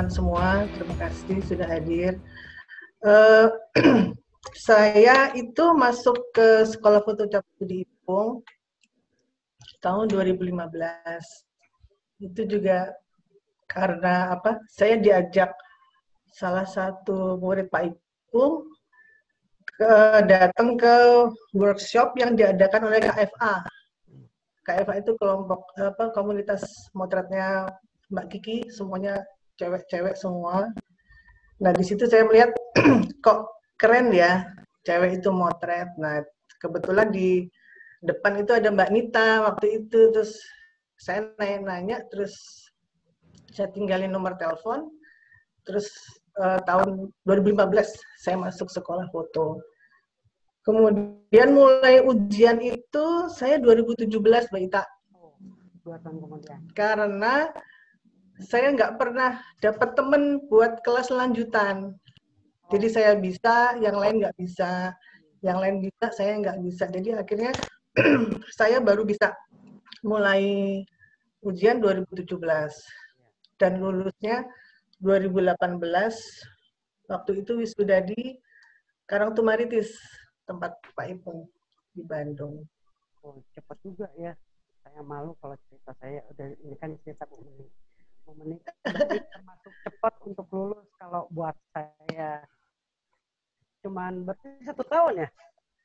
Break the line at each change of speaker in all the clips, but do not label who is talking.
teman-teman semua, terima kasih sudah hadir. Saya itu masuk ke Sekolah Foto Cap di Ipung tahun 2015. Itu juga karena apa? Saya diajak salah satu murid Pak Ipung datang ke workshop yang diadakan oleh KFA. KFA itu kelompok komunitas motretnya Mbak Kiki, semuanya cewek-cewek semua. Nah, di situ saya melihat kok keren ya, cewek itu motret. Nah, kebetulan di depan itu ada Mbak Nita waktu itu, terus saya nanya-nanya, terus saya tinggalin nomor telepon, terus tahun 2015 saya masuk sekolah foto. Kemudian mulai ujian itu saya 2017, Mbak Ita.
2 tahun kemudian.
Karena saya nggak pernah dapat temen buat kelas lanjutan. Jadi saya bisa, yang lain nggak bisa. Yang lain bisa, saya nggak bisa. Jadi akhirnya saya baru bisa mulai ujian 2017. Dan lulusnya 2018. Waktu itu wisuda di Karangtumaritis, tempat Pak Ipung di Bandung.
Oh, cepat juga ya. Saya malu kalau cerita saya udah, ini kan cerita Bu Meni termasuk cepat untuk lulus. Kalau buat saya cuman berarti 1 tahun ya?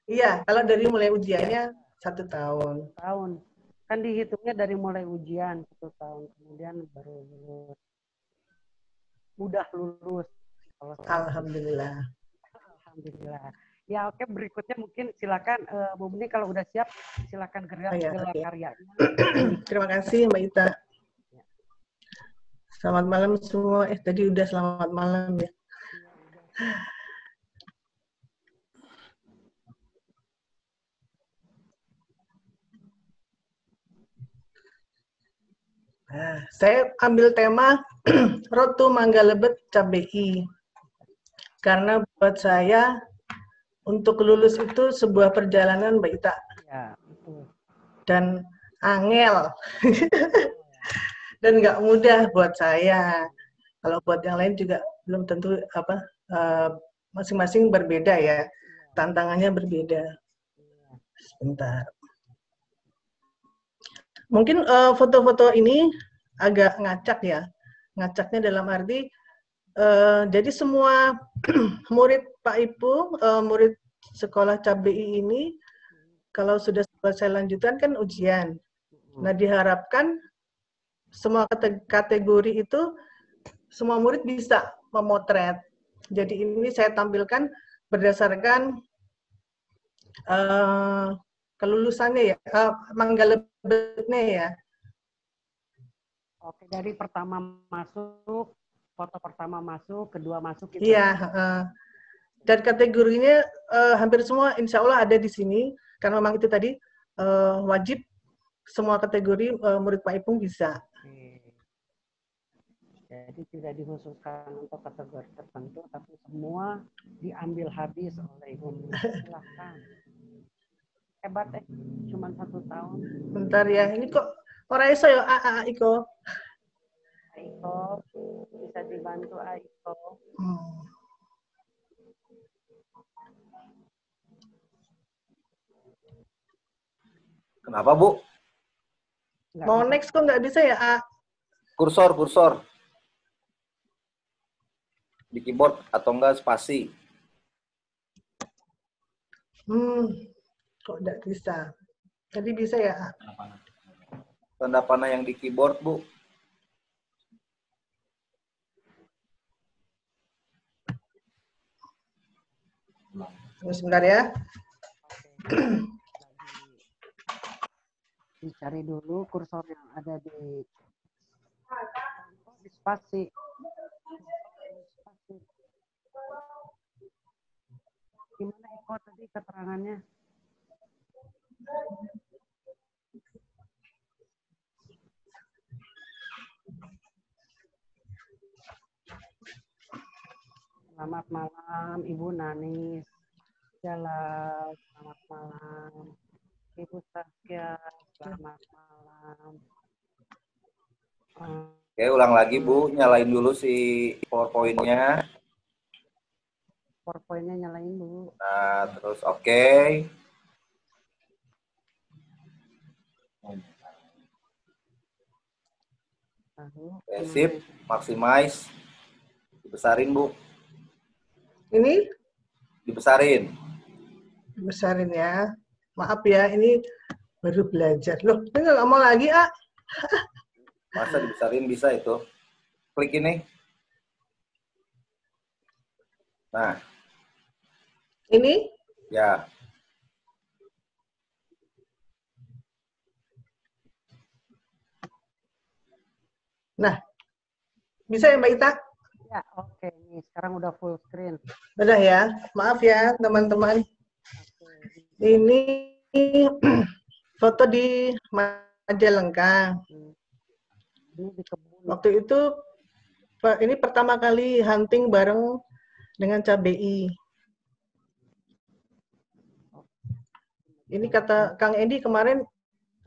Iya, kalau dari mulai ujiannya 1 tahun.
1 tahun. Kan dihitungnya dari mulai ujian 1 tahun, kemudian baru lulus. Udah lulus. Kalau
Alhamdulillah.
Alhamdulillah. Ya oke, berikutnya mungkin silakan Bu Meni kalau udah siap silakan gerak gelar karyanya.
Terima kasih Mbak Ita. Selamat malam semua. Tadi udah selamat malam ya. Nah, saya ambil tema Road to Manggalebet CABI. Karena buat saya untuk lulus itu sebuah perjalanan, Mbak Ita.
Ya, betul.
Dan angel. Dan nggak mudah buat saya. Kalau buat yang lain juga belum tentu masing-masing berbeda ya. Tantangannya berbeda. Sebentar. Mungkin foto-foto ini agak ngacak ya. Ngacaknya dalam arti jadi semua murid Pak Ipung, murid sekolah CABI ini kalau sudah selesai lanjutan kan ujian. Nah, diharapkan semua kategori itu semua murid bisa memotret. Jadi ini saya tampilkan berdasarkan kelulusannya ya, Manggalebetnya ya.
Oke, dari pertama masuk, foto pertama masuk, kedua masuk.
Iya, dan kategorinya hampir semua insya Allah ada di sini, karena memang itu tadi wajib semua kategori murid Pak Ipung bisa.
Jadi tidak dikhususkan untuk kategori tertentu, tapi semua diambil habis oleh Ibu. Silahkan. Hebat cuma 1 tahun.
Bentar ya, ini kok orang iso ya Iko.
Iko, bisa dibantu Iko.
Kenapa, Bu?
Mau next kok nggak bisa ya, A?
Kursor. Di keyboard atau enggak spasi.
Kok nggak bisa? Tadi bisa ya, A?
Tanda panah yang di keyboard, Bu.
Sebentar ya.
Dicari dulu kursor yang ada di spasi. Gimana Eko tadi keterangannya? Selamat malam Ibu Nanis. Jalal, selamat malam. Ibu Saskia, selamat malam.
Oke, ulang lagi Bu, nyalain dulu si PowerPoint-nya.
PowerPoint-nya nyalain dulu.
Nah, terus oke.
Lalu,
Oke, sip, maximize. Dibesarin Bu,
Ini
dibesarin.
besarin ya. Maaf ya, ini baru belajar. Loh, ini nggak ngomong lagi, ah.
Masa dibesarin bisa itu? Klik ini. Nah,
Ini
ya.
Nah, bisa ya Mbak Ita?
ya, oke. Nih, sekarang udah full screen.
Udah ya. Maaf ya, teman-teman.
Oke.
Ini foto di Majalengka.
Ini di kebun.
Waktu itu, ini pertama kali hunting bareng dengan KBI. Ini kata Kang Edi kemarin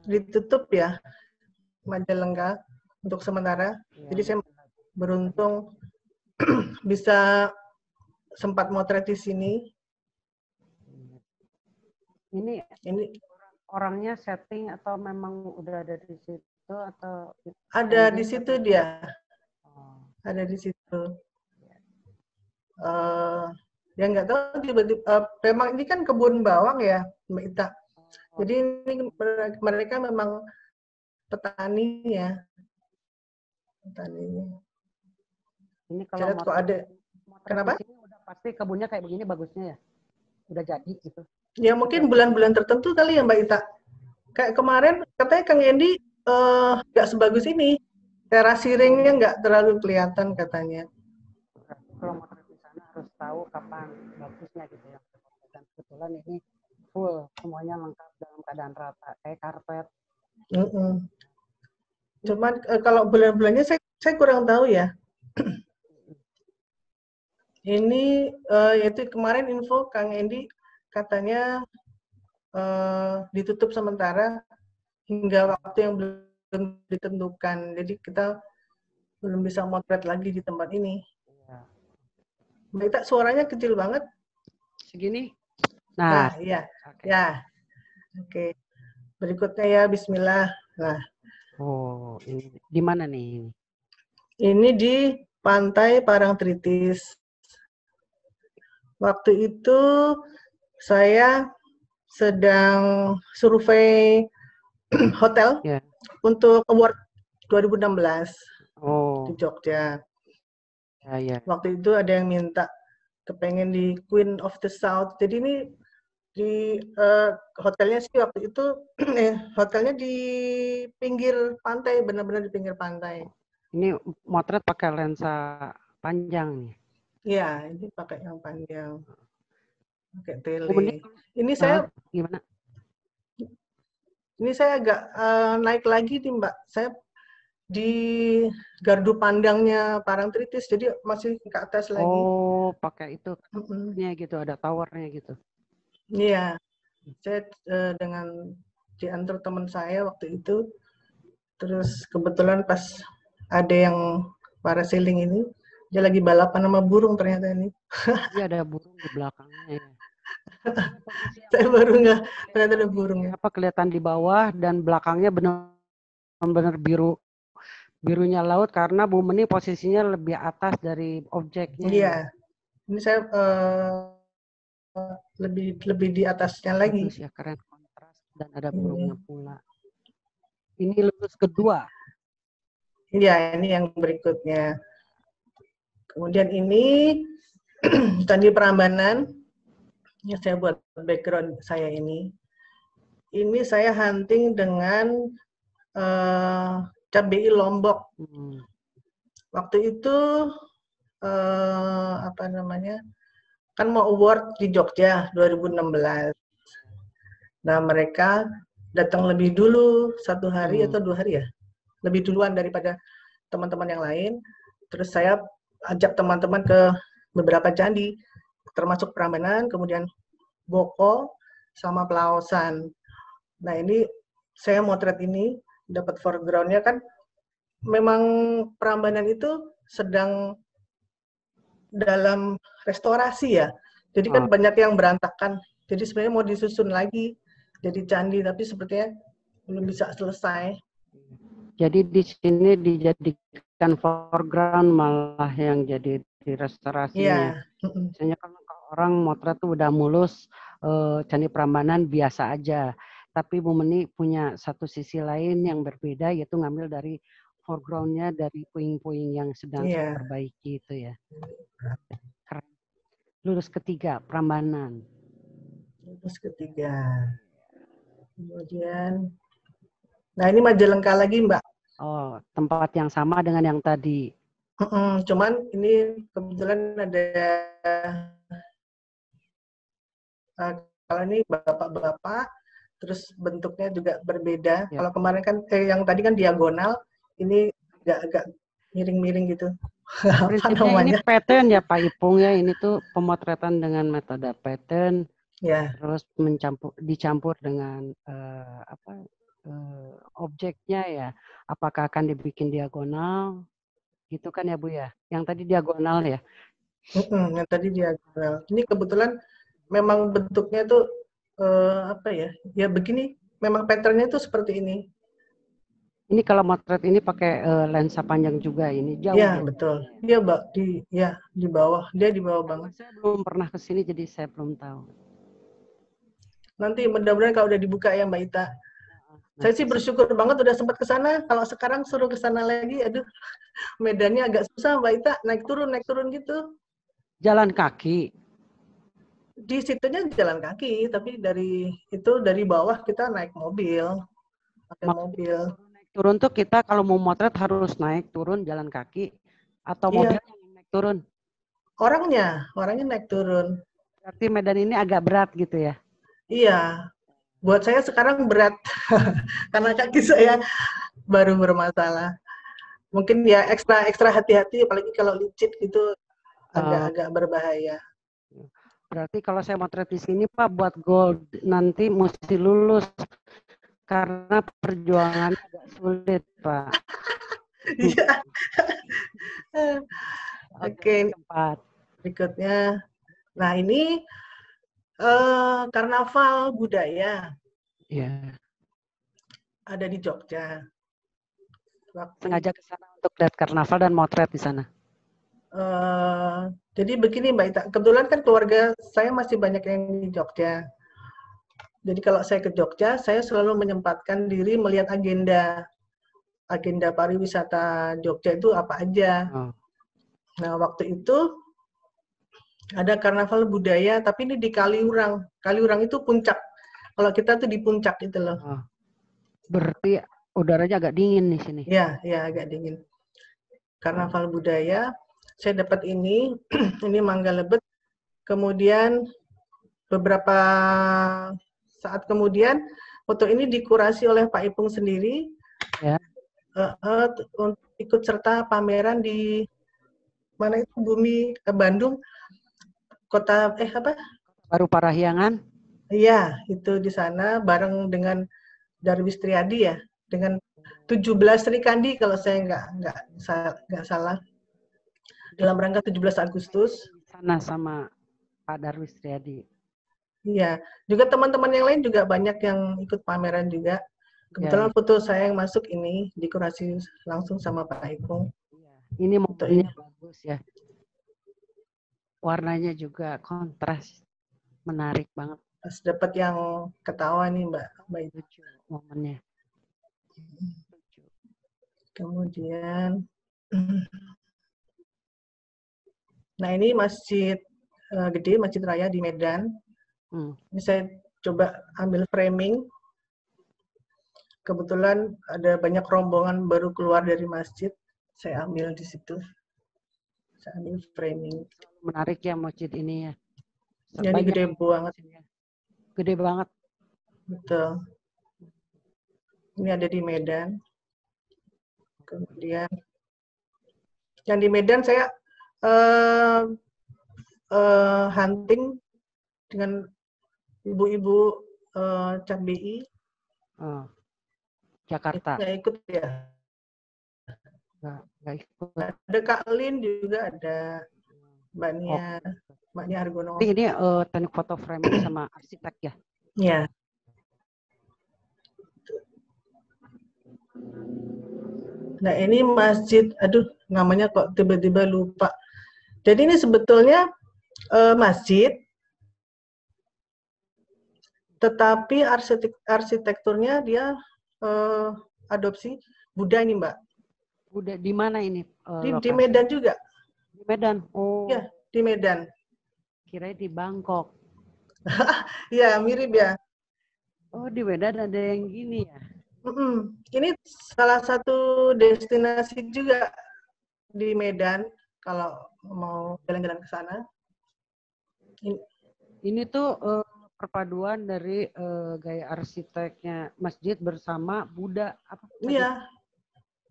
ditutup ya, Majalengka untuk sementara.
Ya,
Jadi saya beruntung bisa sempat motret di sini.
Ini
Ini
orangnya setting atau memang udah ada di situ atau
ada di situ dia,
Oh,
ada di situ. Ya nggak tahu tiba-tiba. Memang ini kan kebun bawang ya, Mbak Ita. Jadi ini mereka memang petani ya, petaninya.
ini kalau
Saya lihat kok ada. Kenapa?
di sini udah pasti kebunnya kayak begini bagusnya ya. Udah jadi gitu.
Ya mungkin bulan-bulan tertentu kali ya Mbak Ita. Kayak kemarin katanya Kang Yendi nggak sebagus ini. Terasiringnya nggak terlalu kelihatan katanya.
Kalau mau di sana harus tahu kapan bagusnya gitu ya. Dan kebetulan ini full semuanya lengkap dalam keadaan rata kayak karpet.
Cuman kalau bulan-bulannya saya kurang tahu ya. Ini yaitu kemarin info Kang Yendi katanya ditutup sementara hingga waktu yang belum ditentukan. Jadi kita belum bisa motret lagi di tempat ini.
Ya.
Mbak Ita, suaranya kecil banget.
Segini?
Nah, iya.
Okay.
Ya. Oke. Berikutnya ya, bismillah. Nah.
Oh, ini di mana nih?
Ini di Pantai Parangtritis. Waktu itu saya sedang survei hotel untuk award 2016 di Jogja.
Ya.
Waktu itu ada yang minta kepengen di Queen of the South. Jadi ini di hotelnya sih waktu itu hotelnya di pinggir pantai, benar-benar di pinggir pantai.
Ini motret pakai lensa panjang nih.
Iya, ini pakai yang panjang. Pakai tele. Ini saya
gimana?
Ini saya agak naik lagi nih Mbak. Saya di gardu pandangnya Parangtritis, jadi masih ke atas lagi.
Oh, pakai itu gitu, ada towernya gitu.
Iya, saya dengan diantar teman saya waktu itu, terus kebetulan pas ada yang parasailing ini, dia lagi balapan sama burung ternyata ini.
Iya, ada burung di belakangnya ya.
Saya baru nggak ternyata ada burungnya.
Apa kelihatan di bawah dan belakangnya benar-benar birunya laut karena Bu Meni posisinya lebih atas dari objeknya.
Iya, ini saya lebih di atasnya lagi.
Bagus ya, keren, kontras dan ada burungnya pula. Ini lulus kedua.
Iya, ini yang berikutnya. Kemudian ini Candi Prambanan. Yang saya buat background saya ini. Ini saya hunting dengan KBI Lombok. Waktu itu apa namanya? Kan mau award di Jogja 2016. Nah, mereka datang lebih dulu 1 hari atau 2 hari ya. Lebih duluan daripada teman-teman yang lain. Terus saya ajak teman-teman ke beberapa candi, termasuk Prambanan, kemudian Boko, sama Pelaosan. Nah ini saya motret ini, dapat foreground-nya kan memang Prambanan itu sedang dalam restorasi ya. Jadi kan banyak yang berantakan. Jadi sebenarnya mau disusun lagi jadi candi, tapi sepertinya belum bisa selesai.
Jadi di sini dijadikan foreground malah yang jadi di restorasinya.
Iya.
Biasanya kan orang motret tuh udah mulus, Candi Prambanan biasa aja. Tapi Bu Meni punya satu sisi lain yang berbeda, yaitu ngambil dari foreground-nya dari puing-puing yang sedang
Iya.
diperbaiki itu ya. Keren. Lulus ketiga, Prambanan.
Terus ketiga. Kemudian, nah ini Majalengka lagi Mbak.
Oh, tempat yang sama dengan yang tadi.
Cuman ini kebetulan ada kalau ini bapak-bapak, terus bentuknya juga berbeda.
Ya.
Kalau kemarin kan yang tadi kan diagonal, ini agak miring-miring gitu. Apa
Prinsipnya ini
namanya?
pattern ya Pak Ipung ya. Ini tuh pemotretan dengan metode pattern.
Ya.
Terus dicampur dengan objeknya ya. Apakah akan dibikin diagonal? Gitu kan ya Bu ya. Yang tadi diagonal ya.
Yang tadi diagonal. Ini kebetulan memang bentuknya tuh apa ya? Ya begini. Memang patternnya tuh seperti ini.
Ini kalau motret ini pakai lensa panjang juga ini jauh.
Ya betul. Dia Mbak di bawah. Dia di bawah banget.
Saya belum pernah ke sini jadi saya belum tahu.
Nanti mudah-mudahan kalau udah dibuka ya Mbak Ita. Saya sih bersyukur banget udah sempat ke sana. Kalau sekarang suruh ke sana lagi, aduh, medannya agak susah Mbak Ita, naik turun gitu.
Jalan kaki.
Di situnya jalan kaki, tapi dari bawah kita naik mobil. Pakai mobil.
Naik turun tuh kita kalau mau motret harus naik turun jalan kaki atau mobil yang naik turun.
Orangnya naik turun.
Berarti medan ini agak berat gitu ya?
Iya. Buat saya sekarang berat karena kaki saya baru bermasalah. Mungkin ya ekstra hati-hati, apalagi kalau licin gitu agak berbahaya.
Berarti kalau saya motret di sini Pak buat gold nanti mesti lulus karena perjuangannya agak sulit Pak.
Iya. Oke. Berikutnya. Nah ini karnaval budaya.
Iya.
Ada di Jogja.
Sengaja ke sana untuk lihat karnaval dan motret di sana.
Jadi begini Mbak Ita, kebetulan kan keluarga saya masih banyak yang di Jogja. Jadi kalau saya ke Jogja, saya selalu menyempatkan diri melihat agenda pariwisata Jogja itu apa aja. Nah waktu itu ada karnaval budaya, tapi ini di Kaliurang. Kaliurang itu puncak. Kalau kita tuh di puncak itu loh.
Berarti udaranya agak dingin di sini.
Ya agak dingin. Karnaval budaya, saya dapat ini Mangga Lebet. Kemudian beberapa saat kemudian foto ini dikurasi oleh Pak Ipung sendiri.
Ya.
Untuk ikut serta pameran di mana itu Bandung, kota apa?
Baru Parahyangan.
Iya, itu di sana bareng dengan Darwis Triadi ya, dengan 17 Sri Kandi kalau saya nggak salah. Dalam rangka 17 Agustus.
Di sana sama Pak Darwis Triadi.
Iya, juga teman-teman yang lain juga banyak yang ikut pameran juga. Kebetulan foto saya yang masuk ini dikurasi langsung sama Pak Ipung.
Ini modelnya bagus ya. Warnanya juga kontras, menarik banget.
Pas dapat yang ketawa nih Mbak
Lucu momennya.
Kemudian, nah ini masjid gede, Masjid Raya di Medan. Ini saya coba ambil framing. Kebetulan ada banyak rombongan baru keluar dari masjid, saya ambil di situ. Saya ambil framing.
Menarik ya masjid ini ya.
Ini gede banget.
Gede banget.
Betul. Ini ada di Medan. Kemudian yang di Medan saya hunting dengan ibu-ibu CABI.
Jakarta.
Nggak ikut ya.
nggak ikut.
Ada Kak Lin juga ada, Mbak
Oh,
Nia, Mbak Nia Hargono.
ini teknik foto framing sama arsitek ya?
Ya. Nah ini masjid, aduh namanya kok tiba-tiba lupa. Jadi ini sebetulnya masjid, tetapi arsitekturnya dia adopsi Buddha ini Mbak.
Udah di mana ini
Di
lokasi?
Medan juga.
Di Medan. Oh,
Ya, di Medan.
kirain di Bangkok.
Ya, mirip ya.
Oh, di Medan ada yang gini ya?
Ini salah satu destinasi juga di Medan kalau mau jalan-jalan ke sana.
Ini tuh perpaduan dari gaya arsiteknya masjid bersama Buddha. Apa?
Iya.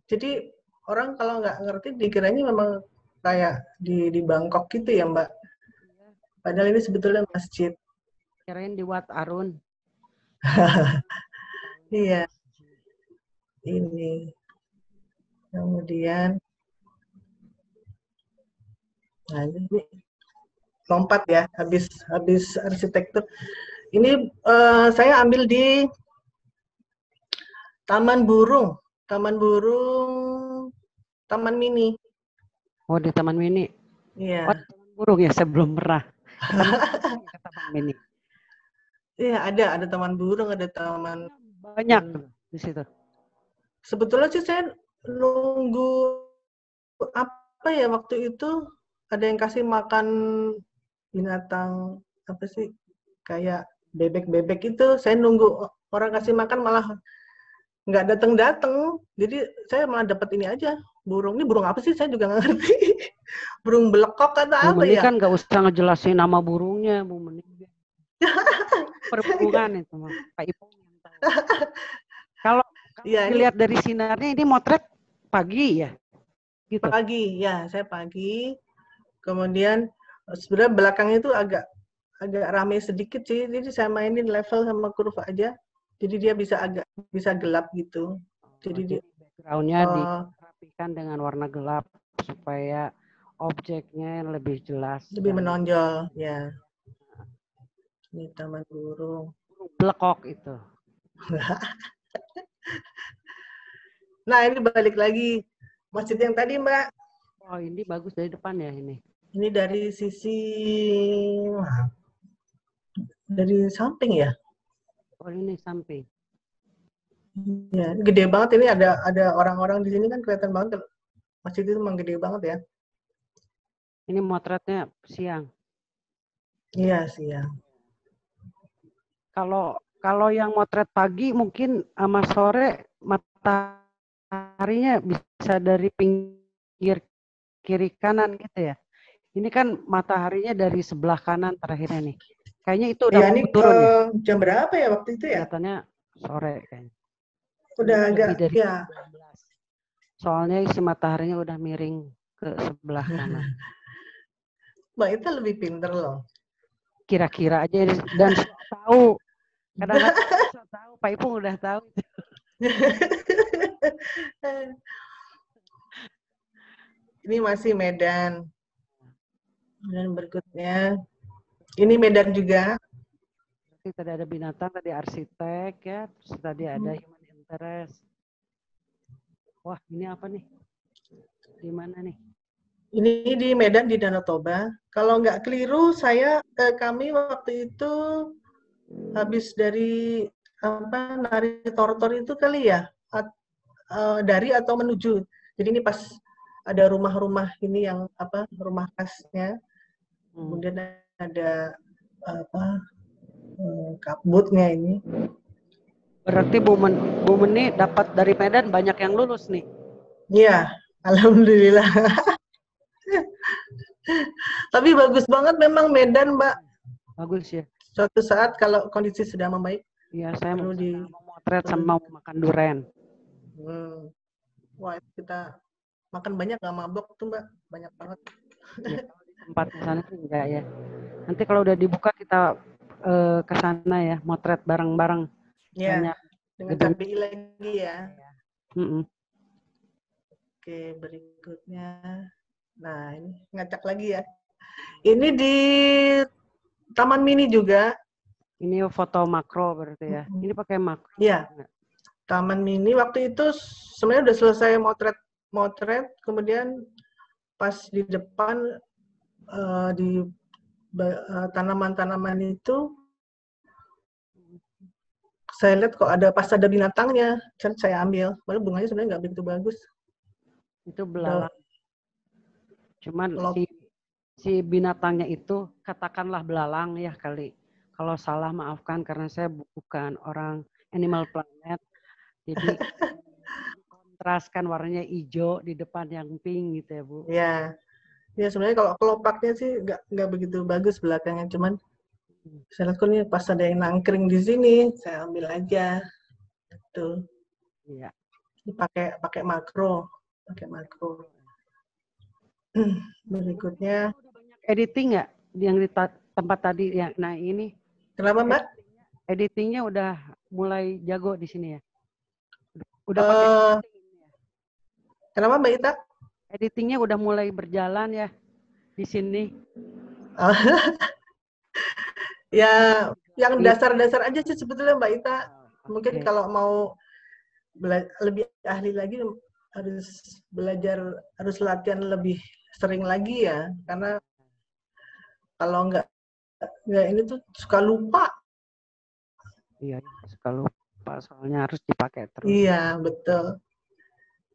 Jadi orang kalau nggak ngerti dikiranya memang kayak di Bangkok gitu ya Mbak. Padahal ini sebetulnya masjid.
Kirain di Wat Arun.
Iya. Ini. Kemudian nah ini lompat ya habis arsitektur. Ini saya ambil di Taman Burung, Taman Mini.
Oh, di Taman Mini.
Iya.
Oh, di Taman Burung ya, saya belum pernah. Ke Taman Mini.
Iya, ada Taman Burung, ada taman
banyak di situ.
Sebetulnya sih saya nunggu apa ya waktu itu ada yang kasih makan binatang apa sih kayak bebek itu, saya nunggu orang kasih makan malah nggak datang. Jadi saya malah dapat ini aja burung. Ini burung apa sih? Saya juga nggak ngerti. Burung belekok atau apa
Bu Meni
ya?
kan nggak usah ngejelasin nama burungnya, Bu Meni. Perhubungan itu mah Pak Ipong yang tahu. Kalau
ya,
dilihat dari sinarnya ini motret pagi ya? Gitu.
Pagi, ya saya pagi. Kemudian sebenarnya belakangnya itu agak ramai sedikit sih. Jadi saya mainin level sama kurva aja. Jadi dia bisa gelap gitu. Jadi
backgroundnya dirapikan dengan warna gelap supaya objeknya lebih jelas.
Lebih menonjol, ya. Ini Taman Burung.
Blekok itu.
Nah ini balik lagi masjid yang tadi Mbak.
Oh ini bagus dari depan ya ini.
Ini dari sisi samping ya.
Oh ini samping.
Ya, gede banget ini ada orang-orang di sini kan kelihatan banget. Masjid itu memang gede banget ya.
Ini motretnya siang.
Iya siang.
Kalau yang motret pagi mungkin sama sore mataharinya bisa dari pinggir kiri kanan gitu ya. Ini kan mataharinya dari sebelah kanan terakhirnya nih. Kayaknya itu udah mau turun ya.
Jam berapa ya waktu itu ya?
Kelihatannya sore kayaknya.
Udah agak
dari
ya.
12. Soalnya isi mataharinya udah miring ke sebelah kanan.
Mbak itu lebih pinter loh.
Kira-kira aja dan tahu. Kadang-kadang tahu, Pak Ipung udah tahu.
Ini masih Medan. Dan berikutnya, ini Medan juga.
Tadi ada binatang, tadi arsitek ya, terus tadi ada human interest. Wah, ini apa nih? Di mana nih?
Ini di Medan di Danau Toba. Kalau nggak keliru, kami waktu itu habis dari nari tortor itu kali ya, dari atau menuju. Jadi ini pas ada rumah-rumah ini yang rumah khasnya, kemudian ada kabutnya ini.
Berarti Bu Meni dapat dari Medan banyak yang lulus nih.
Iya, alhamdulillah. Tapi bagus banget memang Medan, Mbak.
Bagus ya.
Suatu saat kalau kondisi sudah membaik.
Iya, saya mau motret sama mau makan durian.
Wah, kita makan banyak nggak mabok tuh Mbak, banyak banget.
Ya, tempat di sana sih enggak ya. Nanti kalau udah dibuka kita ke sana ya, motret bareng-bareng.
Iya, dengan KBI lagi ya. Oke, berikutnya. Nah, ini ngacak lagi ya. Ini di Taman Mini juga.
Ini foto makro berarti ya. Ini pakai makro.
Iya. Taman Mini waktu itu sebenarnya udah selesai motret, kemudian pas di depan di tanaman-tanaman itu saya lihat kok pas ada binatangnya, kan saya ambil. Padahal bunganya sebenarnya nggak begitu bagus.
Itu belalang. Cuman si binatangnya itu katakanlah belalang ya kali. Kalau salah maafkan karena saya bukan orang Animal Planet. Jadi kontraskan warnanya hijau di depan yang pink gitu ya Bu.
Ya, ya sebenarnya kalau kelopaknya sih nggak begitu bagus belakangnya, cuman saya lihat kok nih pas ada yang nangkring di sini, saya ambil aja. Gitu.
Iya.
Pakai makro. Berikutnya.
Editing nggak yang di tempat tadi ya? Nah ini.
Kenapa Mbak?
Editingnya udah mulai jago di sini ya? Udah pakai editing ya?
Kenapa Mbak Ita?
Editingnya udah mulai berjalan ya di sini.
Ya, yang dasar-dasar aja sih sebetulnya Mbak Ita. Mungkin kalau mau lebih ahli lagi harus latihan lebih sering lagi ya, karena kalau nggak ini tuh suka lupa.
Iya, suka lupa soalnya harus dipakai terus.
Iya, betul.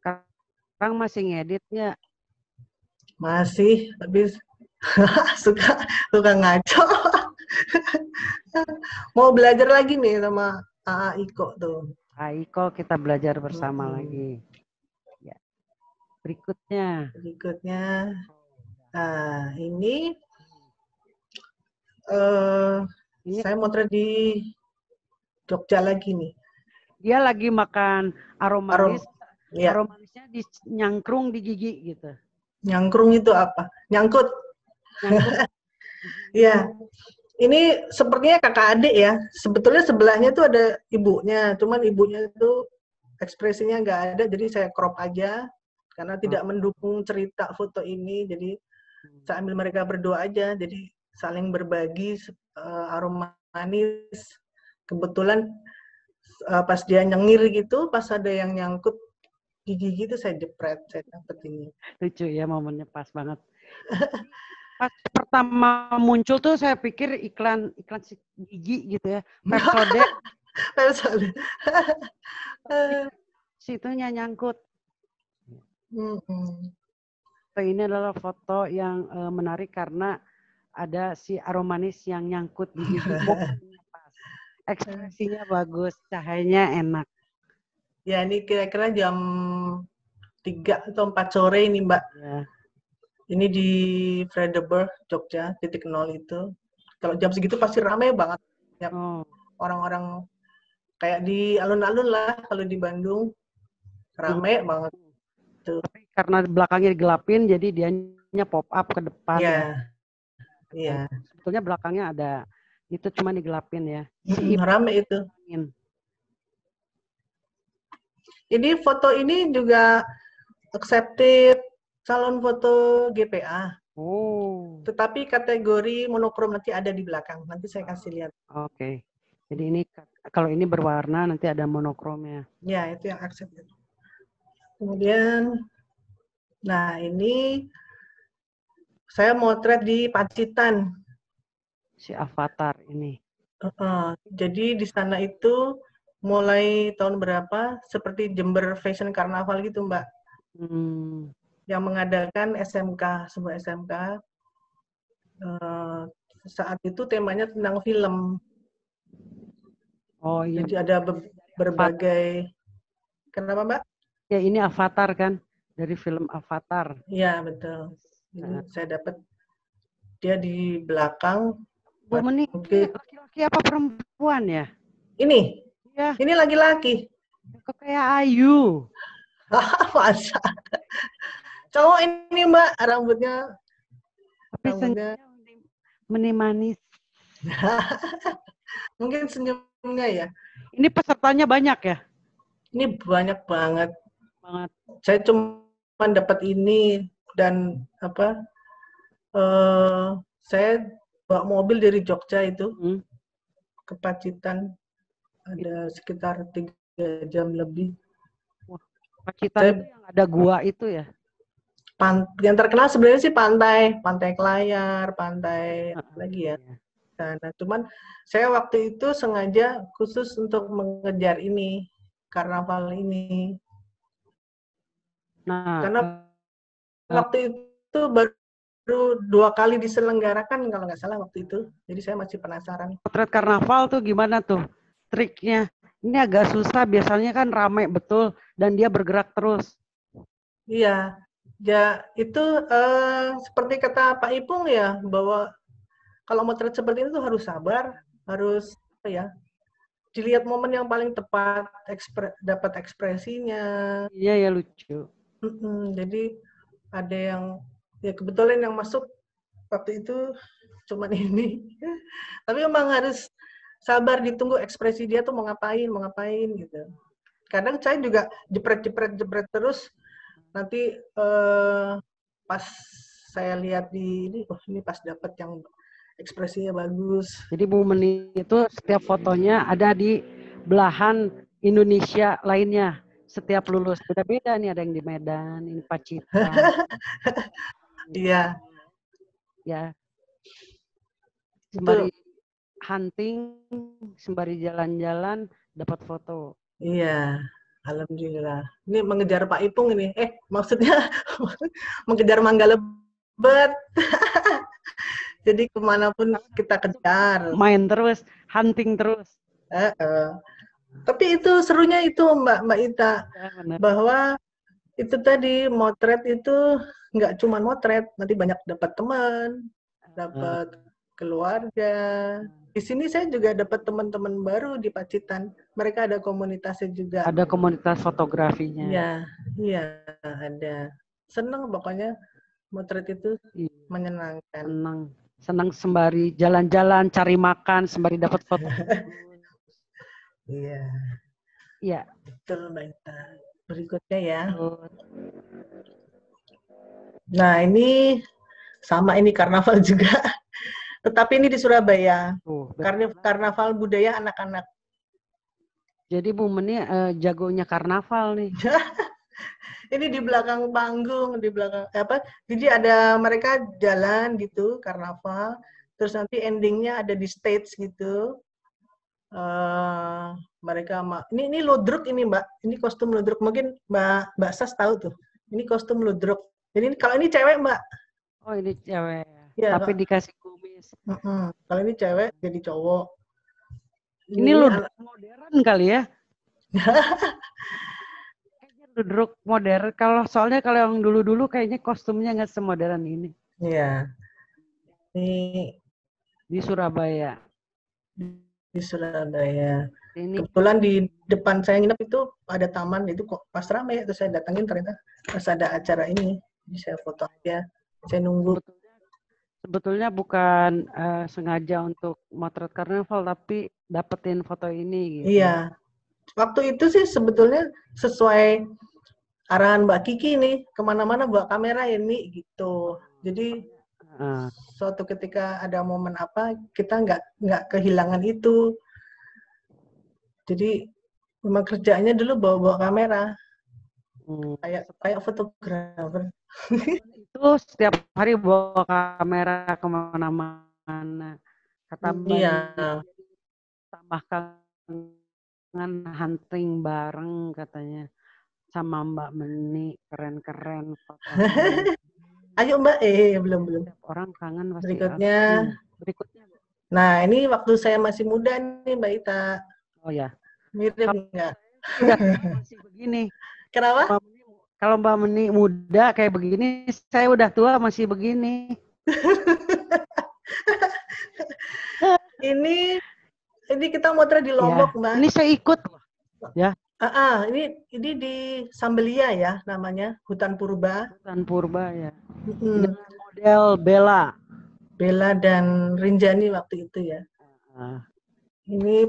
Sekarang masih ngeditnya?
Masih, tapi suka ngaco. Mau belajar lagi nih sama AA Iko tuh.
Iko kita belajar bersama lagi. Ya. Berikutnya.
Nah, ini saya motret di Jogja lagi nih.
Dia lagi makan aromanis.
Ya.
Aromanisnya nyangkrung di gigi gitu.
Nyangkrung itu apa? Nyangkut. Iya. Ini sepertinya kakak adik ya. Sebetulnya sebelahnya tuh ada ibunya, cuman ibunya itu ekspresinya nggak ada, jadi saya crop aja karena tidak mendukung cerita foto ini. Jadi saya ambil mereka berdua aja, jadi saling berbagi aroma manis. Kebetulan pas dia nyengir gitu, pas ada yang nyangkut gigi gitu, saya jepret, saya dapet ini.
Lucu ya, momennya pas banget. Pas pertama muncul tuh saya pikir iklan gigi gitu ya, Pepsodent.
Pepsodent.
Situnya nyangkut. Ini adalah foto yang menarik karena ada si aromanis yang nyangkut di gigi. Ekspresinya bagus, cahayanya enak.
Ya, ini kira-kira jam 3 atau 4 sore ini, Mbak. Ya. Ini di Vredenburg, Jogja, titik 0 itu. Kalau jam segitu pasti ramai banget. Ya, orang-orang kayak di alun-alun lah, kalau di Bandung. Ramai banget. Tuh.
Tapi karena belakangnya digelapin, jadi dianya pop up ke depan.
Iya. Iya.
Sebetulnya belakangnya ada, itu cuma digelapin ya.
Ramai itu. Ini foto ini juga accepted calon foto GPA.
Oh.
Tetapi kategori monokrom nanti ada di belakang. Nanti saya kasih lihat.
Oke. Jadi ini kalau ini berwarna nanti ada monokromnya.
Ya, itu yang accepted. Kemudian, nah ini saya motret di Pacitan.
Si Avatar ini.
Jadi di sana itu mulai tahun berapa seperti Jember Fashion Carnival gitu, Mbak. Yang mengadakan SMK, sebuah SMK. Saat itu temanya tentang film.
Oh iya.
Jadi ada berbagai. Kenapa, Mbak?
Ya ini Avatar kan, dari film Avatar.
Iya, betul. Ini saya dapat dia di belakang.
Bu Meni, laki-laki apa perempuan ya?
Ini?
Ya.
Ini laki-laki.
Kok kayak Ayu?
Masa? Cowok ini, Mbak, rambutnya.
Tapi senyumnya Meni manis.
Mungkin senyumnya ya.
Ini pesertanya banyak ya?
Ini banyak banget.
Banget.
Saya cuma dapat ini dan apa? Saya bawa mobil dari Jogja itu ke Pacitan ada sekitar 3 jam lebih.
Wah, Pacitan itu yang ada gua itu ya?
Yang terkenal sebenarnya sih pantai Kelayar, pantai apa lagi ya. Nah, cuman saya waktu itu sengaja khusus untuk mengejar ini, karnaval ini.
Nah,
Karena waktu itu baru 2 kali diselenggarakan kalau nggak salah waktu itu. Jadi saya masih penasaran.
potret karnaval tuh gimana tuh triknya? Ini agak susah, biasanya kan ramai betul dan dia bergerak terus.
Iya, ya itu seperti kata Pak Ipung ya, bahwa kalau motret seperti itu harus sabar, harus apa ya, dilihat momen yang paling tepat, dapat ekspresinya.
Iya ya, lucu.
Jadi ada yang ya kebetulan yang masuk waktu itu cuman ini. Tapi memang harus sabar, ditunggu ekspresi dia tuh mau ngapain gitu. Kadang saya juga jepret terus, nanti pas saya lihat di ini, oh ini pas dapat yang ekspresinya bagus.
Jadi Bu Meni itu setiap fotonya ada di belahan Indonesia lainnya. Setiap lulus beda-beda nih, ada yang di Medan, ini Pacitan.
Iya.
Ya. Sembari hunting, sembari jalan-jalan dapat foto.
Iya. Alhamdulillah. Ini mengejar Pak Ipung ini. Maksudnya mengejar Mangga Lebet. Jadi kemanapun kita kejar.
Main terus, hunting terus.
Tapi itu serunya itu Mbak Ita.
Ya,
bahwa itu tadi motret itu nggak cuma motret, nanti banyak dapat teman, dapat keluarga. Di sini saya juga dapat teman-teman baru di Pacitan. Mereka ada komunitasnya juga.
Ada komunitas fotografinya.
Iya, ada. Senang pokoknya motret itu menyenangkan.
Senang sembari jalan-jalan, cari makan, sembari dapat foto.
Iya.
Iya.
Betul, Mbak Ita. Berikutnya ya. Nah, ini sama, ini karnaval juga. Tetapi ini di Surabaya. Karnaval budaya anak-anak.
Jadi Bu Meni jagonya karnaval nih.
Ini di belakang panggung, di belakang apa? Jadi ada mereka jalan gitu, karnaval. Terus nanti endingnya ada di stage gitu. Mereka ini ludruk ini Mbak. Ini kostum ludruk. Mungkin Mbak Sas tahu tuh. Ini kostum ludruk. Jadi kalau ini cewek Mbak.
Oh ini cewek.
Ya,
tapi dikasih kumis.
Kalau ini cewek jadi cowok.
Ini ludruk modern kali ya? Kayaknya ludruk modern. Soalnya kalau yang dulu-dulu kayaknya kostumnya nggak semodern ini.
Iya. Ini
di Surabaya.
Di Surabaya.
Ini.
Kebetulan di depan saya nginep itu ada taman, itu kok pas ramai, itu saya datangin ternyata pas ada acara ini. Jadi saya foto aja. Saya nunggu.
Sebetulnya bukan sengaja untuk motret karnaval, tapi dapetin foto ini. Gitu.
Iya. Waktu itu sih sebetulnya sesuai arahan Mbak Kiki nih, kemana-mana bawa kamera ini gitu. Jadi suatu ketika ada momen apa, kita nggak kehilangan itu. Jadi memang kerjaannya dulu bawa kamera. Kayak fotografer.
Itu setiap hari bawa kamera kemana-mana. Kata Mbak tambahkan hunting bareng katanya sama Mbak Meni, keren-keren fotonya.
Ayo Mbak, belum.
Orang kangen pasti.
Berikutnya. Nah, ini waktu saya masih muda nih Mbak Ita.
Oh ya.
Mirip nggak?
Masih begini.
Kenapa?
Kalau Mbak Meni muda kayak begini, saya udah tua masih begini.
Ini kita motret di Lombok, Mbak.
Ini saya ikut, ya.
Ini di Sambelia ya namanya, Hutan Purba.
Hutan Purba ya. Dengan model Bella
dan Rinjani waktu itu ya. Ini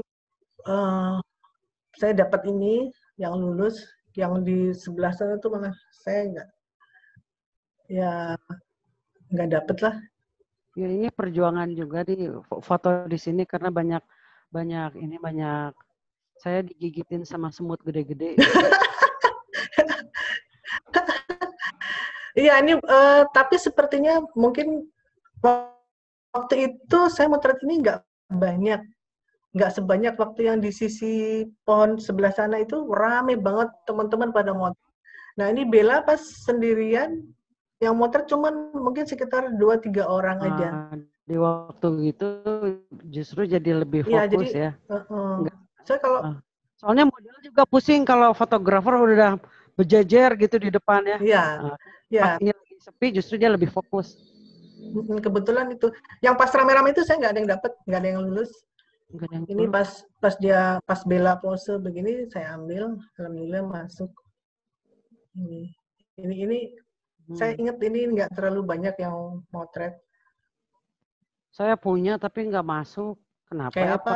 saya dapat ini yang lulus, yang di sebelah sana tuh malah saya ya nggak dapet lah.
Ya, ini perjuangan juga di foto di sini karena banyak saya digigitin sama semut gede-gede.
Iya, ini tapi sepertinya mungkin waktu itu saya motret ini banyak, nggak sebanyak waktu yang di sisi pohon sebelah sana itu rame banget teman-teman pada motret. Nah ini Bella pas sendirian, yang motret cuman mungkin sekitar 2-3 orang aja.
Di waktu itu justru jadi lebih
Iya,
fokus
jadi
ya.
saya kalau
soalnya model juga pusing kalau fotografer udah berjejer gitu di depan ya.
Iya, ya.
Pas ini lagi sepi justru dia lebih fokus.
Kebetulan itu, yang pas rame-rame itu saya nggak ada yang dapat, nggak ada yang lulus. Ini pas Bella pose begini saya ambil, alhamdulillah masuk. Ini saya ingat ini nggak terlalu banyak yang motret.
Saya punya tapi nggak masuk. Kenapa?
Kayak apa?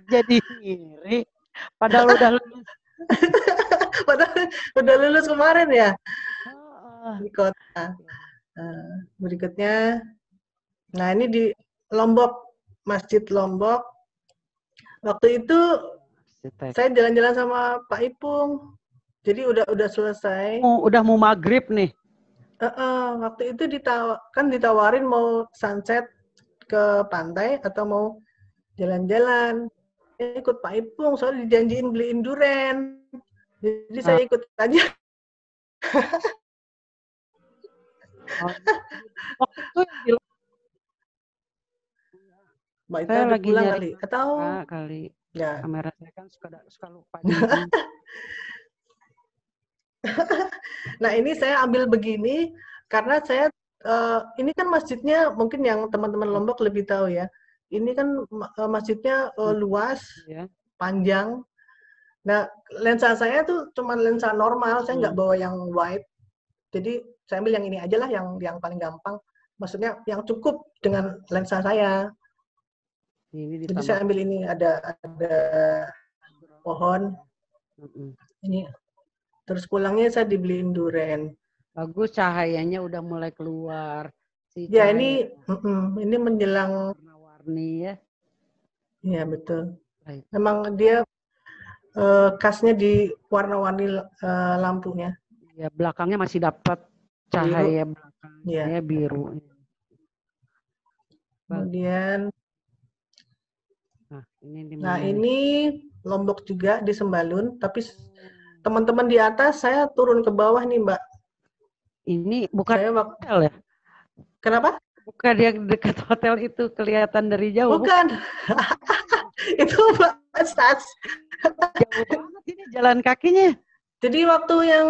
Jadi ngiri. Padahal udah lulus.
Padahal udah lulus kemarin ya. Di kota. Berikutnya, nah ini di Lombok, Masjid Lombok. Waktu itu saya jalan-jalan sama Pak Ipung. Jadi udah selesai.
Udah mau maghrib nih.
Waktu itu ditawarin mau sunset ke pantai atau mau jalan-jalan. Ikut Pak Ipung, soalnya dijanjiin beliin durian. Jadi saya ikut aja.
Waktu itu yang
Mbak Ita udah pulang kali? Atau?
Kali.
Ya.
Kamera saya kan suka lupa.
Nah ini saya ambil begini karena saya ini kan masjidnya mungkin yang teman-teman Lombok lebih tahu ya. Ini kan masjidnya luas, panjang. Nah lensa saya tuh cuma lensa normal, saya nggak bawa yang wide. Jadi saya ambil yang ini aja lah, yang paling gampang. Maksudnya yang cukup dengan lensa saya. Jadi saya ambil ini ada pohon. Ini. Terus pulangnya saya dibeliin durian.
Bagus, cahayanya udah mulai keluar.
Ya ini menjelang
warna-warni ya.
Iya betul. Memang dia khasnya di warna-warni lampunya.
Ya belakangnya masih dapat cahaya belakangnya biru.
Kemudian,
nah
ini Lombok juga di Sembalun, tapi teman-teman di atas, saya turun ke bawah nih, Mbak.
Ini bukan hotel ya?
Kenapa?
Bukan yang dekat hotel itu, kelihatan dari jauh.
Bukan. Itu Mbak Stas.
Jauh banget ini jalan kakinya.
Jadi waktu yang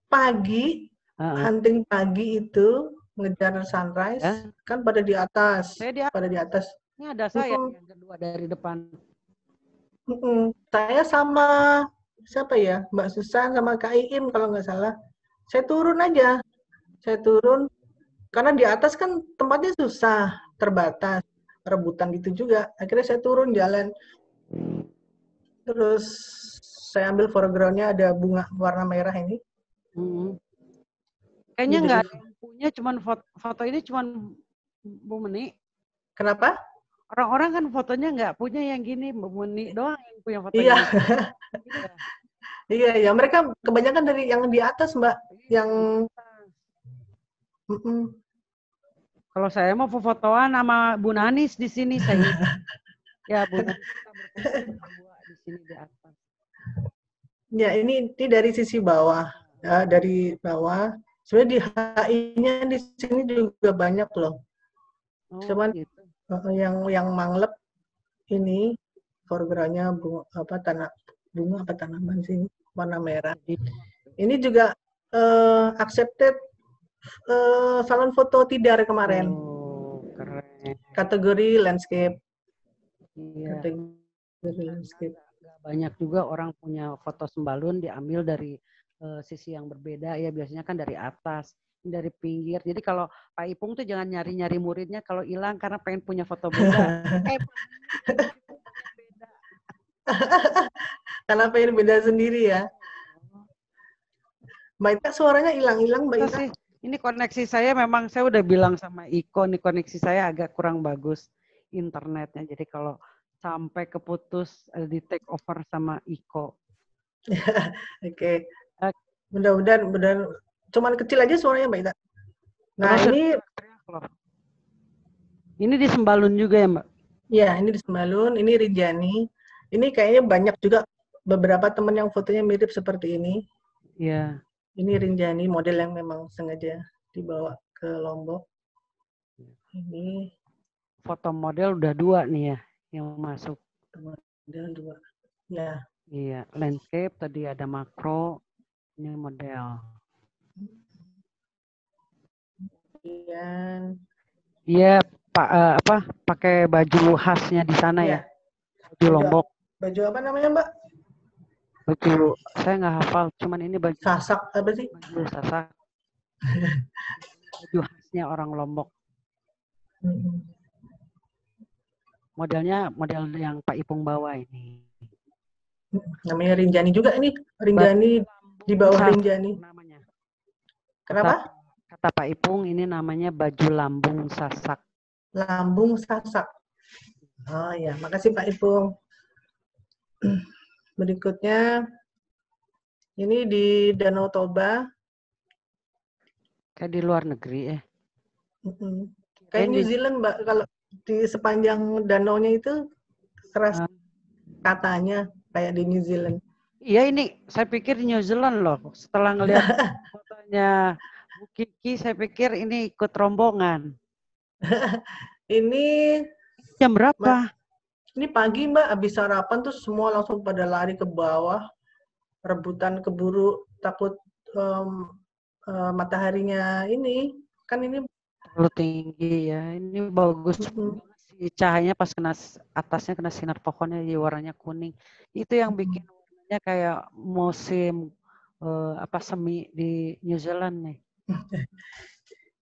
pagi, hunting pagi itu, ngejar sunrise, kan pada di atas. Pada di atas.
Ini ada saya yang kedua dari depan.
Saya sama siapa ya, Mbak Susan sama Kak Iim kalau nggak salah. Saya turun aja. Saya turun karena di atas kan tempatnya susah, terbatas, rebutan gitu juga. Akhirnya saya turun jalan. Terus saya ambil foreground-nya ada bunga warna merah ini.
Kayaknya nggak ada yang punya, cuman foto ini cuman Bu Meni.
Kenapa?
Orang-orang kan fotonya nggak punya yang gini, Bu Meni doang yang punya foto.
Iya. Iya, ya mereka kebanyakan dari yang di atas, Mbak. Yang
kalau saya mau fotoan sama Bu Nanis di sini saya. Ya, Bu Nanis di sini di atas.
Ya, ini dari sisi bawah. Ya, dari bawah. Sebenarnya di HI-nya di sini juga banyak loh. Cuman gitu. Yang manglep ini foreground-nya bunga apa tanaman sih warna merah. Ini juga accepted salon foto Tidar kemarin.
Keren.
Kategori landscape.
Iya.
Kategori landscape.
Banyak juga orang punya foto Sembalun diambil dari sisi yang berbeda ya, biasanya kan dari atas, dari pinggir. Jadi kalau Pak Ipung tuh jangan nyari-nyari muridnya kalau hilang karena pengen punya foto beda.
Karena pengen beda sendiri ya. Mbak Ita suaranya hilang-hilang, Mbak
Masa
Ita.
sih? Ini koneksi saya memang saya udah bilang sama Iko nih koneksi saya agak kurang bagus internetnya. Jadi kalau sampai keputus di take over sama Iko.
Oke.
Eh,
Mudah-mudahan cuman kecil aja suaranya Mbak Ita. Nah,
terus
ini
teriak loh. Ini di Sembalun juga ya, Mbak?
ya, ini di Sembalun, ini Rinjani. Ini kayaknya banyak juga beberapa teman yang fotonya mirip seperti ini.
Iya.
Ini Rinjani, model yang memang sengaja dibawa ke Lombok. Ini
Foto model udah 2 nih ya yang masuk.
model 2. Ya.
Iya, landscape tadi ada makro, ini model.
Kemudian
Iya, Pak pakai baju khasnya di sana ya. Baju Lombok.
Baju apa namanya, Mbak?
Baju saya nggak hafal, cuman ini baju
Sasak apa sih?
Baju sasak. Baju khasnya orang Lombok. Modelnya model yang Pak Ipung bawa ini.
Namanya Rinjani juga ini. Rinjani di bawah Rinjani.
Namanya.
Kenapa?
Kata Pak Ipung ini namanya baju lambung sasak.
Lambung sasak. Oh ya, makasih Pak Ipung. Berikutnya ini di Danau Toba.
Kayak di luar negeri ya.
Kayak New Zealand, Mbak. Kalau di sepanjang danaunya itu keras katanya kayak di New Zealand.
Iya, ini saya pikir di New Zealand loh. Setelah ngelihat fotonya Bu Kiki, saya pikir ini ikut rombongan.
Ini
jam berapa?
Ini pagi, Mbak. Habis sarapan tuh semua langsung pada lari ke bawah. Rebutan keburu, takut mataharinya ini. Kan ini
terlalu tinggi ya. Ini bagus sih cahayanya pas kena atasnya kena sinar pohonnya jadi warnanya kuning. Itu yang bikin warnanya kayak musim semi di New Zealand nih.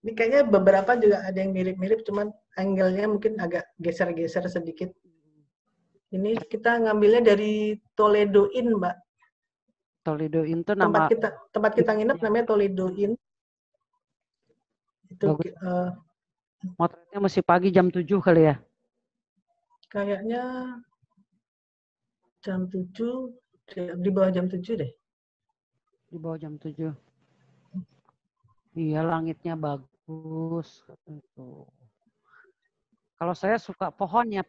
Ini kayaknya beberapa juga ada yang mirip-mirip, cuman angle-nya mungkin agak geser-geser sedikit. Ini kita ngambilnya dari Toledo Inn, Mbak.
Toledo Inn itu nama
tempat kita nginep namanya Toledo Inn. Itu
motretnya masih pagi jam 7 kali ya?
Kayaknya jam 7, di bawah jam 7 deh.
Di bawah jam 7. Iya, langitnya bagus. Kalau saya suka pohonnya